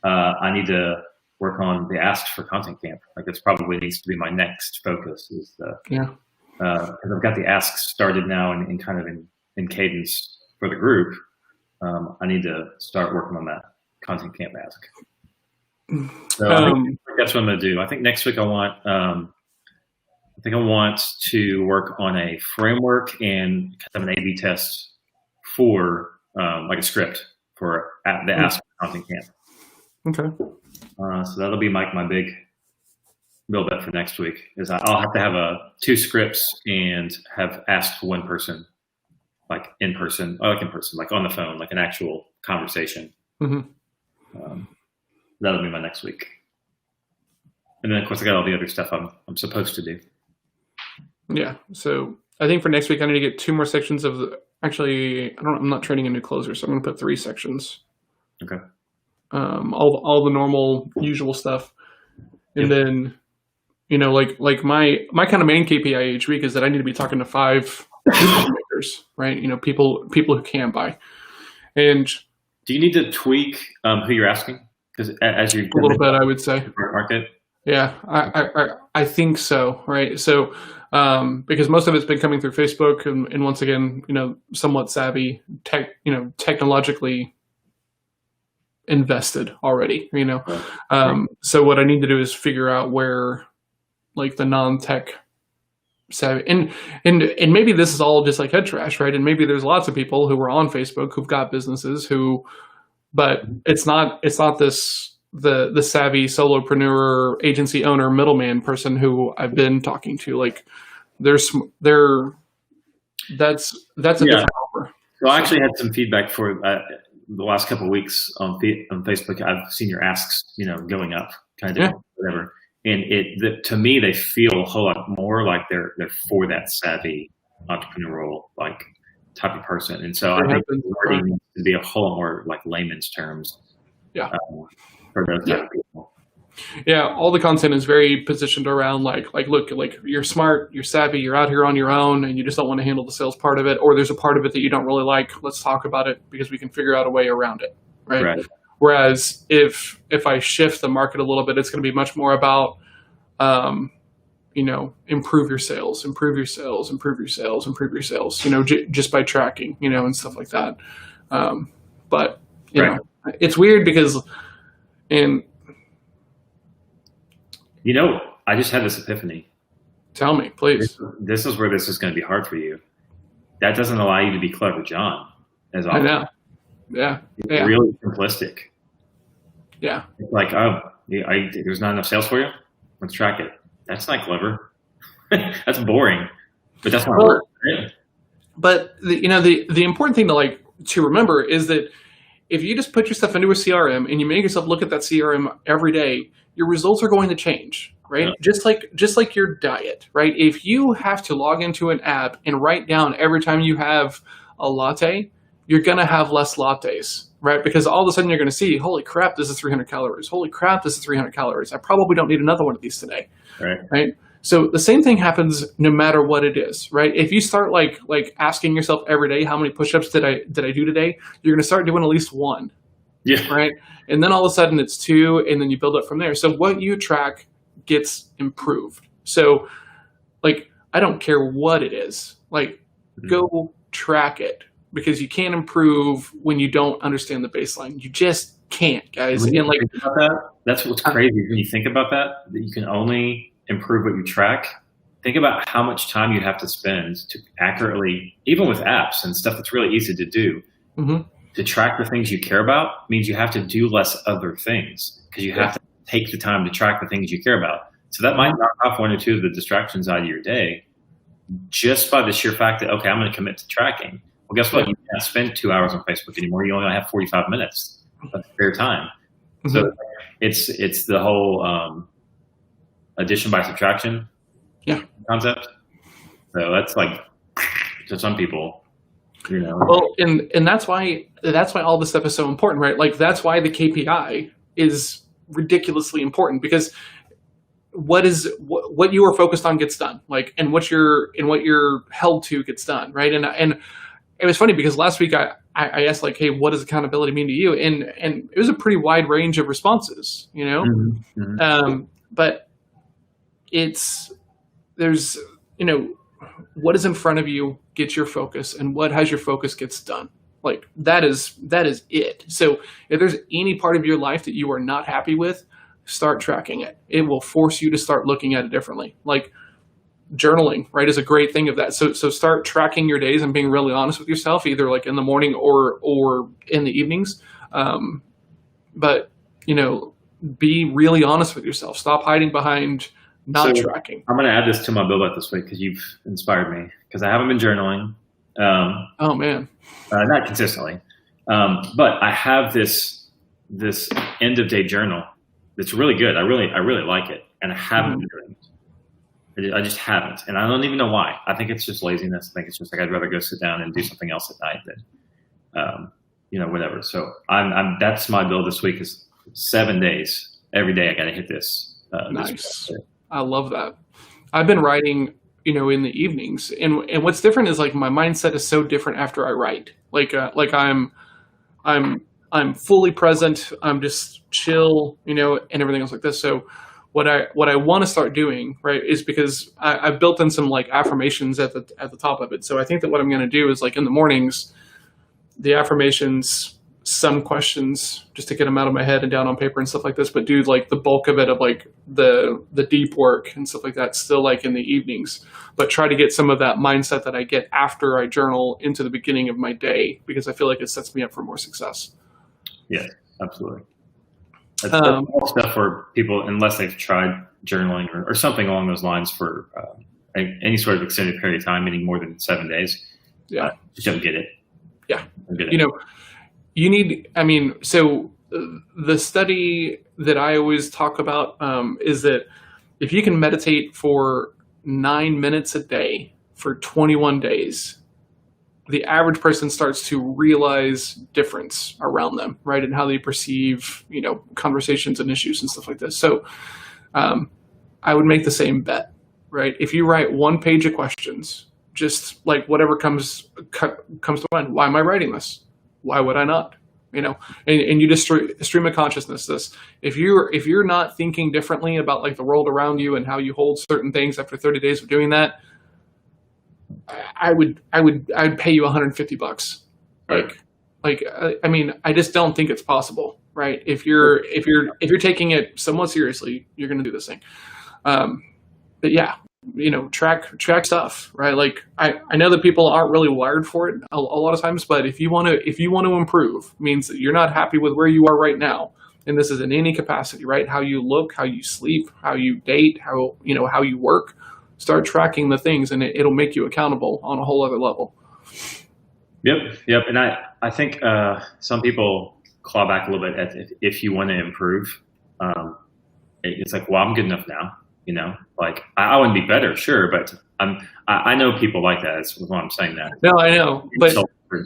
I need to work on the asks for Content Camp. Like it's probably needs to be my next focus. Is because I've got the asks started now and kind of in cadence for the group. I need to start working on that Content Camp ask. So I think that's what I'm going to do. I think next week I want to work on a framework and kind of an A/B test for like a script for the Ask Content Camp. Okay. So that'll be my big bet for next week. Is I'll have to have 2 scripts and have asked one person, like in person, like on the phone, like an actual conversation. Mm-hmm. That'll be my next week. And then, of course, I got all the other stuff I'm supposed to do. Yeah. So I think for next week, I need to get 2 more sections of I'm not training a new closer, so I'm going to put 3 sections. Okay. All the normal, usual stuff. And then, like my kind of main KPI each week is that I need to be talking to 5 makers, right? People who can buy. And do you need to tweak who you're asking? Because as you a little bit, I would say. Market. Yeah, I think so, right? So, because most of it's been coming through Facebook, and once again, somewhat savvy, technologically invested already, So what I need to do is figure out where, like, the non-tech savvy, and maybe this is all just like head trash, right? And maybe there's lots of people who are on Facebook who've got businesses but it's not this the savvy solopreneur, agency owner, middleman person who I've been talking to. Like that's a different offer. So I actually had some feedback for the last couple of weeks on Facebook. I've seen your asks, going up, kind of whatever. And to me, they feel a whole lot more like they're for that savvy entrepreneurial like type of person. And so I think the wording needs to be a whole lot more like layman's terms. Yeah. For those type of people. Yeah, all the content is very positioned around look, like you're smart, you're savvy, you're out here on your own, and you just don't want to handle the sales part of it, or there's a part of it that you don't really like. Let's talk about it because we can figure out a way around it, right? Whereas if I shift the market a little bit, it's going to be much more about, improve your sales, just by tracking, and stuff like that. But it's weird because, I just had this epiphany. Tell me, please. This is where this is going to be hard for you. That doesn't allow you to be clever, John. As often. I know. Yeah. It's really simplistic. Yeah. It's like, there's not enough sales for you? Let's track it. That's not clever. That's boring. But that's not work. Right? But the important thing to remember is that if you just put your stuff into a CRM and you make yourself look at that CRM every day, your results are going to change, right? Yeah. Just like your diet, right? If you have to log into an app and write down every time you have a latte, you're going to have less lattes, right? Because all of a sudden you're going to see, holy crap, this is 300 calories. Holy crap, this is 300 calories. I probably don't need another one of these today, right? So the same thing happens no matter what it is, right? If you start like asking yourself every day, how many push-ups did I do today? You're going to start doing at least 1. Yeah. Right. And then all of a sudden it's 2, and then you build up from there. So what you track gets improved. So I don't care what it is, go track it, because you can't improve when you don't understand the baseline. You just can't, guys. And that's what's crazy when you think about that you can only improve what you track. Think about how much time you have to spend to accurately, even with apps and stuff that's really easy to do, to track the things you care about means you have to do less other things because you have to take the time to track the things you care about. So that might knock off 1 or 2 of the distractions out of your day just by the sheer fact that, okay, I'm going to commit to tracking. Well, guess what? You can't spend 2 hours on Facebook anymore. You only have 45 minutes of spare time. So it's the whole addition by subtraction concept. So that's like, to some people, You know. Well, and that's why all this stuff is so important, right? Like that's why the KPI is ridiculously important, because what you are focused on gets done, like, and what you're held to gets done, right? And it was funny because last week I asked, like, hey, what does accountability mean to you? And it was a pretty wide range of responses, you know. But there's, you know, what is in front of you gets your focus, and what has your focus gets done. Like that is it. So if there's any part of your life that you are not happy with, start tracking it. It will force you to start looking at it differently. Like journaling, right, is a great thing of that. So start tracking your days and being really honest with yourself, either like in the morning or in the evenings. But, you know, be really honest with yourself. Stop hiding behind not tracking. I'm going to add this to my build up this week because you've inspired me, because I haven't been journaling. Oh man. Not consistently. But I have this end of day journal that's really good. I really like it. And I haven't been doing it. I just haven't. And I don't even know why. I think it's just laziness. I think it's just like I'd rather go sit down and do something else at night than, you know, whatever. So that's my build this week is 7 days. Every day I got to hit this. Nice. I love that. I've been writing, you know, in the evenings, and what's different is like my mindset is so different after I write. Like I'm fully present. I'm just chill, you know, and everything else like this. So what I want to start doing, right, is because I've built in some like affirmations at the top of it. So I think that what I'm going to do is like in the mornings, the affirmations, some questions just to get them out of my head and down on paper and stuff like this, but do like the bulk of it of like the deep work and stuff like that still like in the evenings, but try to get some of that mindset that I get after I journal into the beginning of my day, because I feel like it sets me up for more success. Yeah, absolutely. That's all stuff for people, unless they've tried journaling or something along those lines for any sort of extended period of time, meaning more than 7 days. Yeah. Just don't get it. Yeah. Don't get it. You know, you need, I mean, so the study that I always talk about is that if you can meditate for 9 minutes a day for 21 days, the average person starts to realize difference around them, right? And how they perceive, you know, conversations and issues and stuff like this. So I would make the same bet, right? If you write 1 page of questions, just like whatever comes to mind. Why am I writing this? Why would I not? You know, and you just stream of consciousness this. If you're not thinking differently about like the world around you and how you hold certain things after 30 days of doing that, I'd pay you $150. Like, I mean, I just don't think it's possible, right? If you're taking it somewhat seriously, you're going to do this thing. But yeah, you know, track stuff, right? Like I know that people aren't really wired for it a lot of times, but if you want to improve, means that you're not happy with where you are right now. And this is in any capacity, right? How you look, how you sleep, how you date, how you work. Start tracking the things, and it'll make you accountable on a whole other level. Yep. And I think some people claw back a little bit at if you want to improve. It's like, well, I'm good enough now. You know, like I want to be better, sure, but I know people like that. That's what I'm saying. That no, I know, but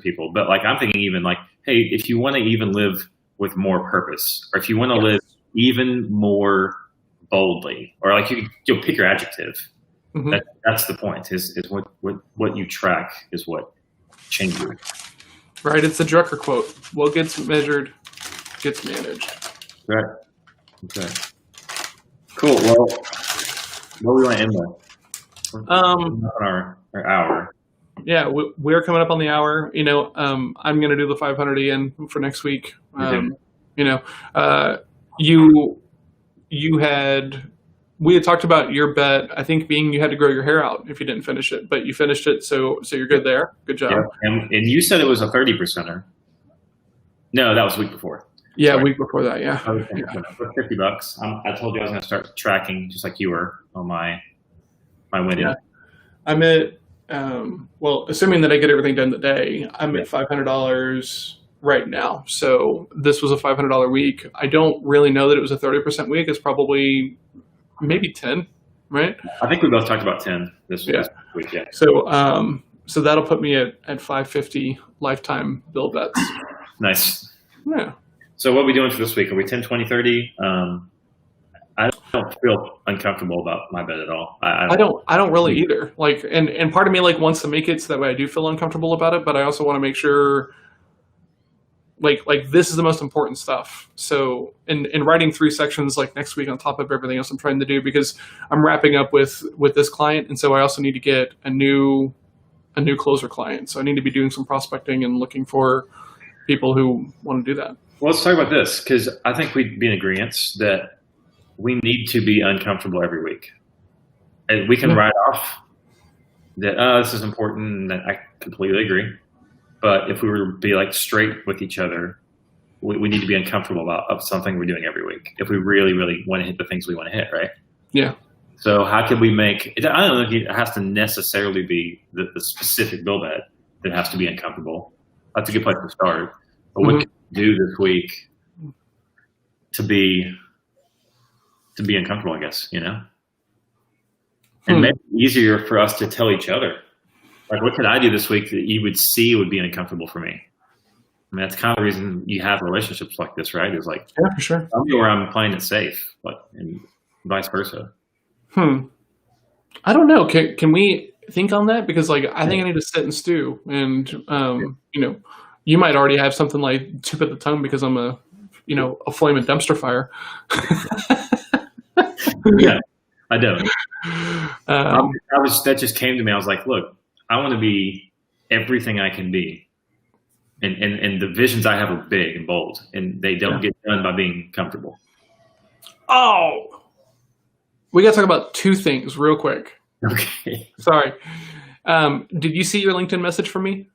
people. But like I'm thinking, even like, hey, if you want to even live with more purpose, or if you want to live even more boldly, or like you'll pick your adjective. Mm-hmm. That's the point. Is what you track is what changes. Right. It's the Drucker quote. What gets measured gets managed. Right. Okay. Cool. Well, what do we want to end with? Our hour. Yeah, we're coming up on the hour. You know, I'm going to do the 500 again for next week. You know, we had talked about your bet, I think, being you had to grow your hair out if you didn't finish it, but you finished it, so you're good there. Good job. Yeah. And you said it was a 30%er. No, that was the week before. Yeah, a week before that, yeah. For $50. I told you I was going to start tracking just like you were on my winning. Yeah. I'm at, well, assuming that I get everything done today, I'm at $500 right now. So this was a $500 week. I don't really know that it was a 30% week. It's probably maybe 10, right? I think we both talked about 10 this week. Yeah. So, so that'll put me at 550 lifetime BIL bets. Nice. Yeah. So what are we doing for this week? Are we 10, 20, 30? I don't feel uncomfortable about my bet at all. I don't really either. Like, and part of me like wants to make it so that way I do feel uncomfortable about it, but I also want to make sure like this is the most important stuff. So in writing 3 sections like next week on top of everything else I'm trying to do, because I'm wrapping up with this client, and so I also need to get a new closer client. So I need to be doing some prospecting and looking for people who want to do that. Well, let's talk about this, because I think we'd be in agreement that we need to be uncomfortable every week. And we can write off that, this is important, and I completely agree. But if we were to be like straight with each other, we need to be uncomfortable about something we're doing every week if we really, really want to hit the things we want to hit, right? Yeah. So how can we make it? I don't know if it has to necessarily be the specific BIL bet that has to be uncomfortable. That's a good place to start. But what can we do this week to be uncomfortable, I guess, you know? And make it easier for us to tell each other. Like, what could I do this week that you would see would be uncomfortable for me? I mean, that's kind of the reason you have relationships like this, right? Is like, yeah, for sure. tell me where I'm playing it safe, but and vice versa. I don't know. Can we think on that? Because like, I think I need to sit and stew, and you know, you might already have something like tip at the tongue because I'm a flaming dumpster fire. Yeah, I don't. That just came to me. I was like, look, I want to be everything I can be. And the visions I have are big and bold, and they don't get done by being comfortable. Oh, we got to talk about 2 things real quick. Okay. Sorry. Did you see your LinkedIn message from me?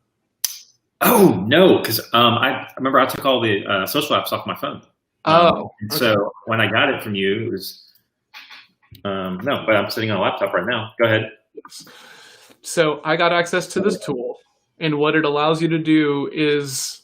Oh, no, because I remember I took all the social apps off my phone. So when I got it from you, it was no, but I'm sitting on a laptop right now. Go ahead. So I got access to this tool, and what it allows you to do is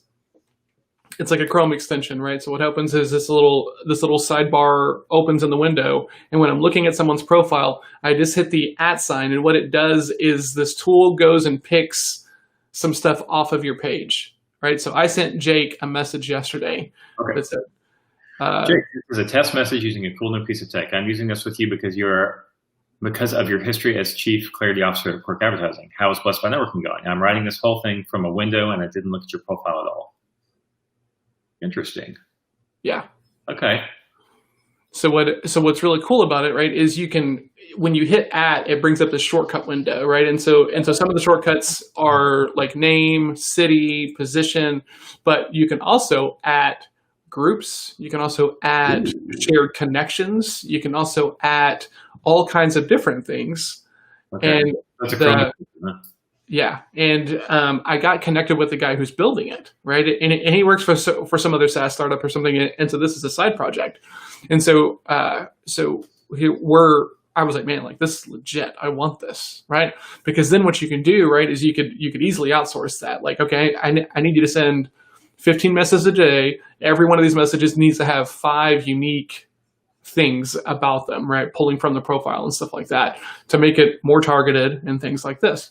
it's like a Chrome extension, right? So what happens is this little sidebar opens in the window, and when I'm looking at someone's profile, I just hit the @ sign, and what it does is this tool goes and picks some stuff off of your page, right? So I sent Jake a message yesterday that said, Jake, this is a test message using a cool new piece of tech. I'm using this with you because of your history as Chief Clarity Officer at Quirk Advertising. How is Blessed by Networking going? I'm writing this whole thing from a window, and I didn't look at your profile at all. Interesting. Yeah. Okay. So what's really cool about it, right, is you can, when you hit @ it brings up the shortcut window, right? And so some of the shortcuts are like name, city, position, but you can also add groups. You can also add shared connections. You can also add all kinds of different things. Okay. And that's a yeah, and I got connected with the guy who's building it, right? And he works for some other SaaS startup or something, and so this is a side project. And so I was like, man, like this is legit. I want this, right? Because then what you can do, right, is you could easily outsource that. Like, okay, I need you to send 15 messages a day. Every one of these messages needs to have 5 unique things about them, right? Pulling from the profile and stuff like that to make it more targeted and things like this.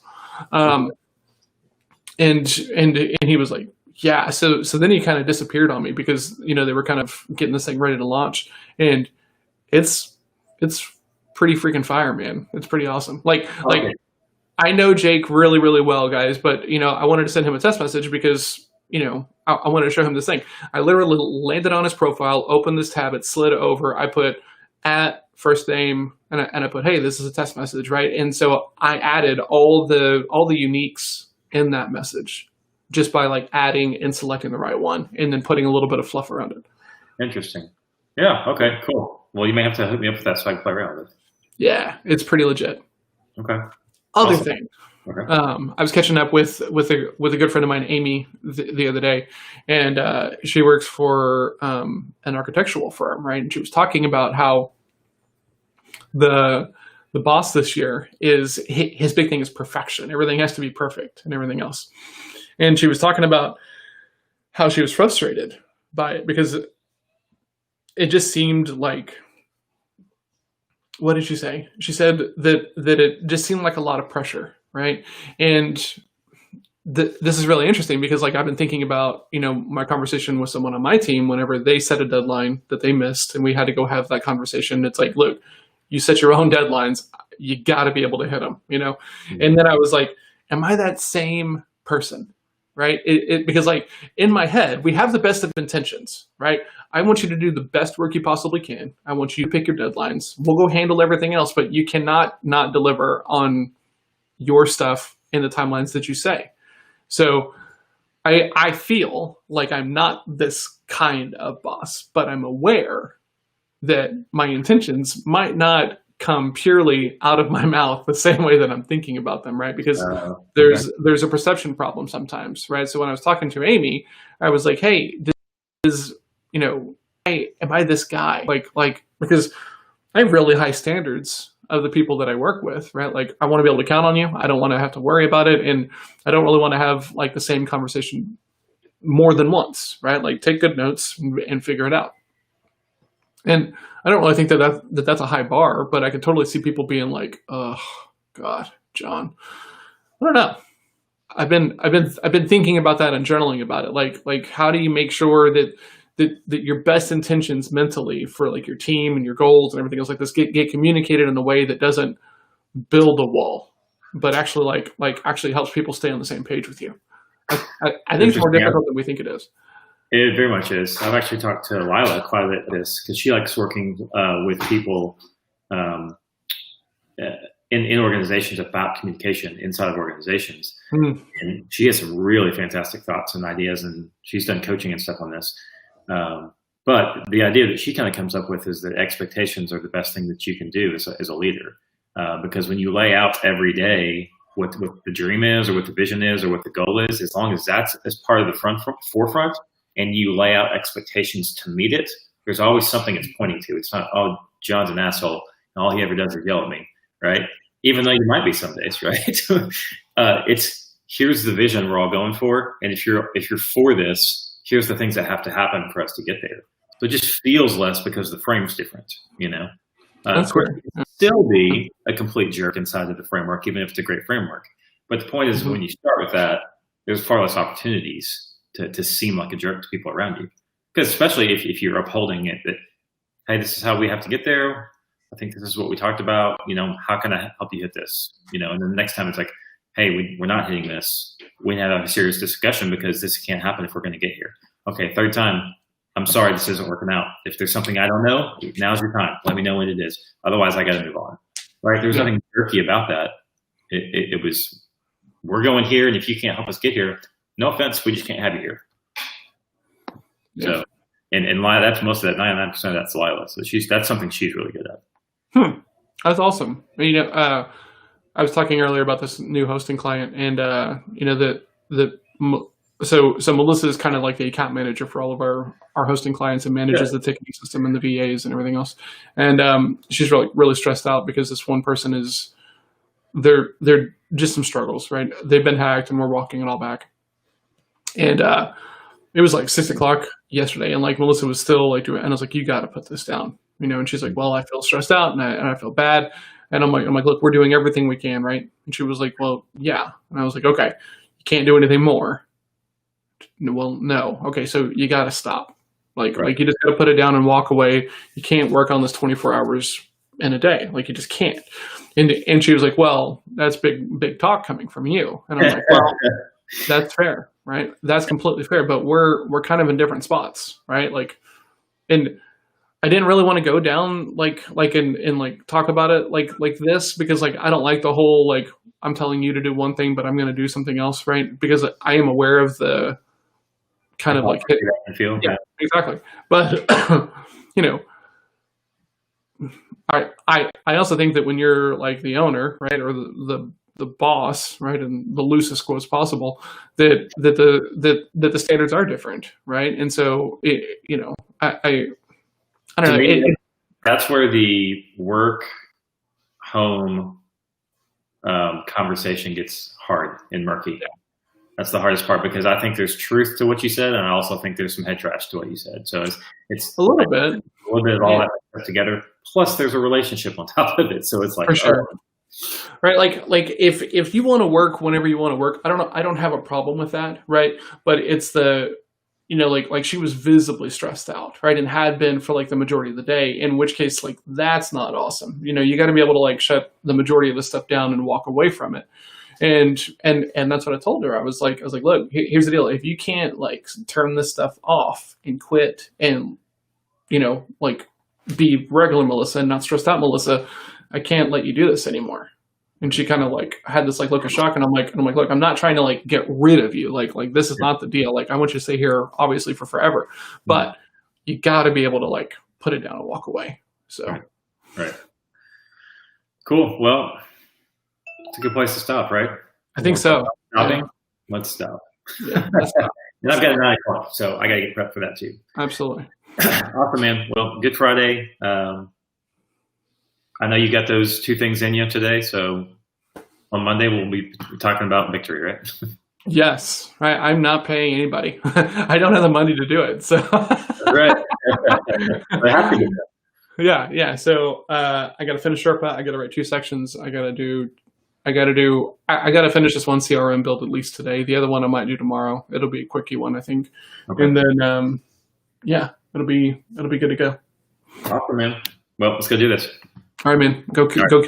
And he was like, yeah. So then he kind of disappeared on me because, they were kind of getting this thing ready to launch, and it's pretty freaking fire, man. It's pretty awesome. Like I know Jake really, really well, guys, but I wanted to send him a test message because, I wanted to show him this thing. I literally landed on his profile, opened this tab, it slid over. I put @ first name, and I put, hey, this is a test message, right? And so I added all the uniques in that message just by like adding and selecting the right one and then putting a little bit of fluff around it. Interesting. Yeah. Okay. Cool. Well, you may have to hook me up with that so I can play around with it. Yeah, it's pretty legit. Okay. Other thing. Okay. I was catching up with a good friend of mine, Amy, the other day, and she works for an architectural firm, right? And she was talking about how the boss this year is his big thing is perfection. Everything has to be perfect and everything else. And she was talking about how she was frustrated by it because it just seemed like, what did she say? She said that it just seemed like a lot of pressure right? And this is really interesting because like I've been thinking about, my conversation with someone on my team whenever they set a deadline that they missed and we had to go have that conversation. It's like, look, you set your own deadlines. You got to be able to hit them, And then I was like, am I that same person? Right. Because like in my head, we have the best of intentions, right? I want you to do the best work you possibly can. I want you to pick your deadlines. We'll go handle everything else, but you cannot not deliver on your stuff in the timelines that you say. So I feel like I'm not this kind of boss, but I'm aware that my intentions might not come purely out of my mouth the same way that I'm thinking about them, right? Because there's a perception problem sometimes, right? So when I was talking to Amy, I was like, hey, hey, am I this guy? Like because I have really high standards of the people that I work with, right? Like I want to be able to count on you. I don't want to have to worry about it. And I don't really want to have like the same conversation more than once, right? Like take good notes and figure it out. And I don't really think that's a high bar, but I can totally see people being like, oh God, John, I don't know. I've been thinking about that and journaling about it. Like how do you make sure that your best intentions mentally for like your team and your goals and everything else like this get communicated in a way that doesn't build a wall, but actually like actually helps people stay on the same page with you. I think it's more difficult than we think it is. It very much is. I've actually talked to Lila quite a bit about this because she likes working with people in organizations about communication inside of organizations. Mm-hmm. And she has some really fantastic thoughts and ideas, and she's done coaching and stuff on this. But the idea that she kind of comes up with is that expectations are the best thing that you can do as a leader. Because when you lay out every day what the dream is or what the vision is or what the goal is, as long as that's as part of the forefront and you lay out expectations to meet it, there's always something it's pointing to. It's not, oh, John's an asshole and all he ever does is yell at me, right? Even though you might be some days, right? It's here's the vision we're all going for. And if you're for this, here's the things that have to happen for us to get there. So it just feels less because the frame's different, Of course, you can still be a complete jerk inside of the framework, even if it's a great framework. But the point is, when you start with that, there's far less opportunities to seem like a jerk to people around you. Because especially if you're upholding it, that, hey, this is how we have to get there. I think this is what we talked about. How can I help you hit this? And then the next time it's like, hey, we're not hitting this. We have a serious discussion because this can't happen if we're going to get here. Okay, third time, I'm sorry, this isn't working out. If there's something I don't know, now's your time. Let me know when it is. Otherwise, I got to move on. Right? There's nothing jerky about that. It was, we're going here, and if you can't help us get here, no offense, we just can't have you here. Yeah. So, and that's most of that. 99% of that's Lila. So that's something she's really good at. That's awesome. I was talking earlier about this new hosting client, and so Melissa is kind of like the account manager for all of our hosting clients and manages the ticketing system and the VAs and everything else. And she's really stressed out because this one person they're just some struggles, right? They've been hacked and we're walking it all back. And it was like 6:00 yesterday, and like Melissa was still like doing it, and I was like, you got to put this down, and she's like, well, I feel stressed out and I feel bad. And I'm like, look, we're doing everything we can, right? And she was like, well, yeah. And I was like, okay, you can't do anything more. Well, no. Okay, so you got to stop. Like you just got to put it down and walk away. You can't work on this 24 hours in a day. Like you just can't. And she was like, well, that's big talk coming from you. And I'm like, well, that's fair, right? That's completely fair. But we're kind of in different spots, right? Like, and I didn't really want to go down and like talk about it like this because like I don't like the whole like I'm telling you to do one thing but I'm going to do something else, right? Because I am aware of the kind of like feel. Yeah, exactly. But I also think that when you're like the owner, right, or the boss, right, in the loosest quotes possible, that the standards are different, right? And so I don't know. That's where the work home conversation gets hard and murky. Yeah. That's the hardest part because I think there's truth to what you said, and I also think there's some head trash to what you said. So it's a little bit of all that stuff together. Plus, there's a relationship on top of it. So it's like, for sure. Right? Like if you want to work whenever you want to work, I don't have a problem with that, right? But it's the like she was visibly stressed out, right? And had been for like the majority of the day, in which case like that's not awesome. You got to be able to like shut the majority of the stuff down and walk away from it. And that's what I told her. I was like, look, here's the deal. If you can't like turn this stuff off and quit and like be regular Melissa and not stressed out Melissa, I can't let you do this anymore. And she kind of like had this like look of shock, and I'm like, look, I'm not trying to like get rid of you. Like this is not the deal. Like I want you to stay here obviously for forever, but you got to be able to like put it down and walk away. So, right. Cool. Well, it's a good place to stop, right? I think so. Stopping. Yeah. Let's stop. Yeah, let's stop. And I've got a 9 o'clock, so I got to get prepped for that too. Absolutely. Awesome, man. Well, Good Friday. I know you got those 2 things in you today, so on Monday we'll be talking about victory, right? Yes, right. I'm not paying anybody. I don't have the money to do it, so. Right. I have to do that. Yeah. So I got to finish Sherpa. I got to write 2 sections. I got to finish this one CRM build at least today. The other one I might do tomorrow. It'll be a quickie one, I think. Okay. And then it'll be good to go. Awesome, man. Well, let's go do this. All right, man. Go kill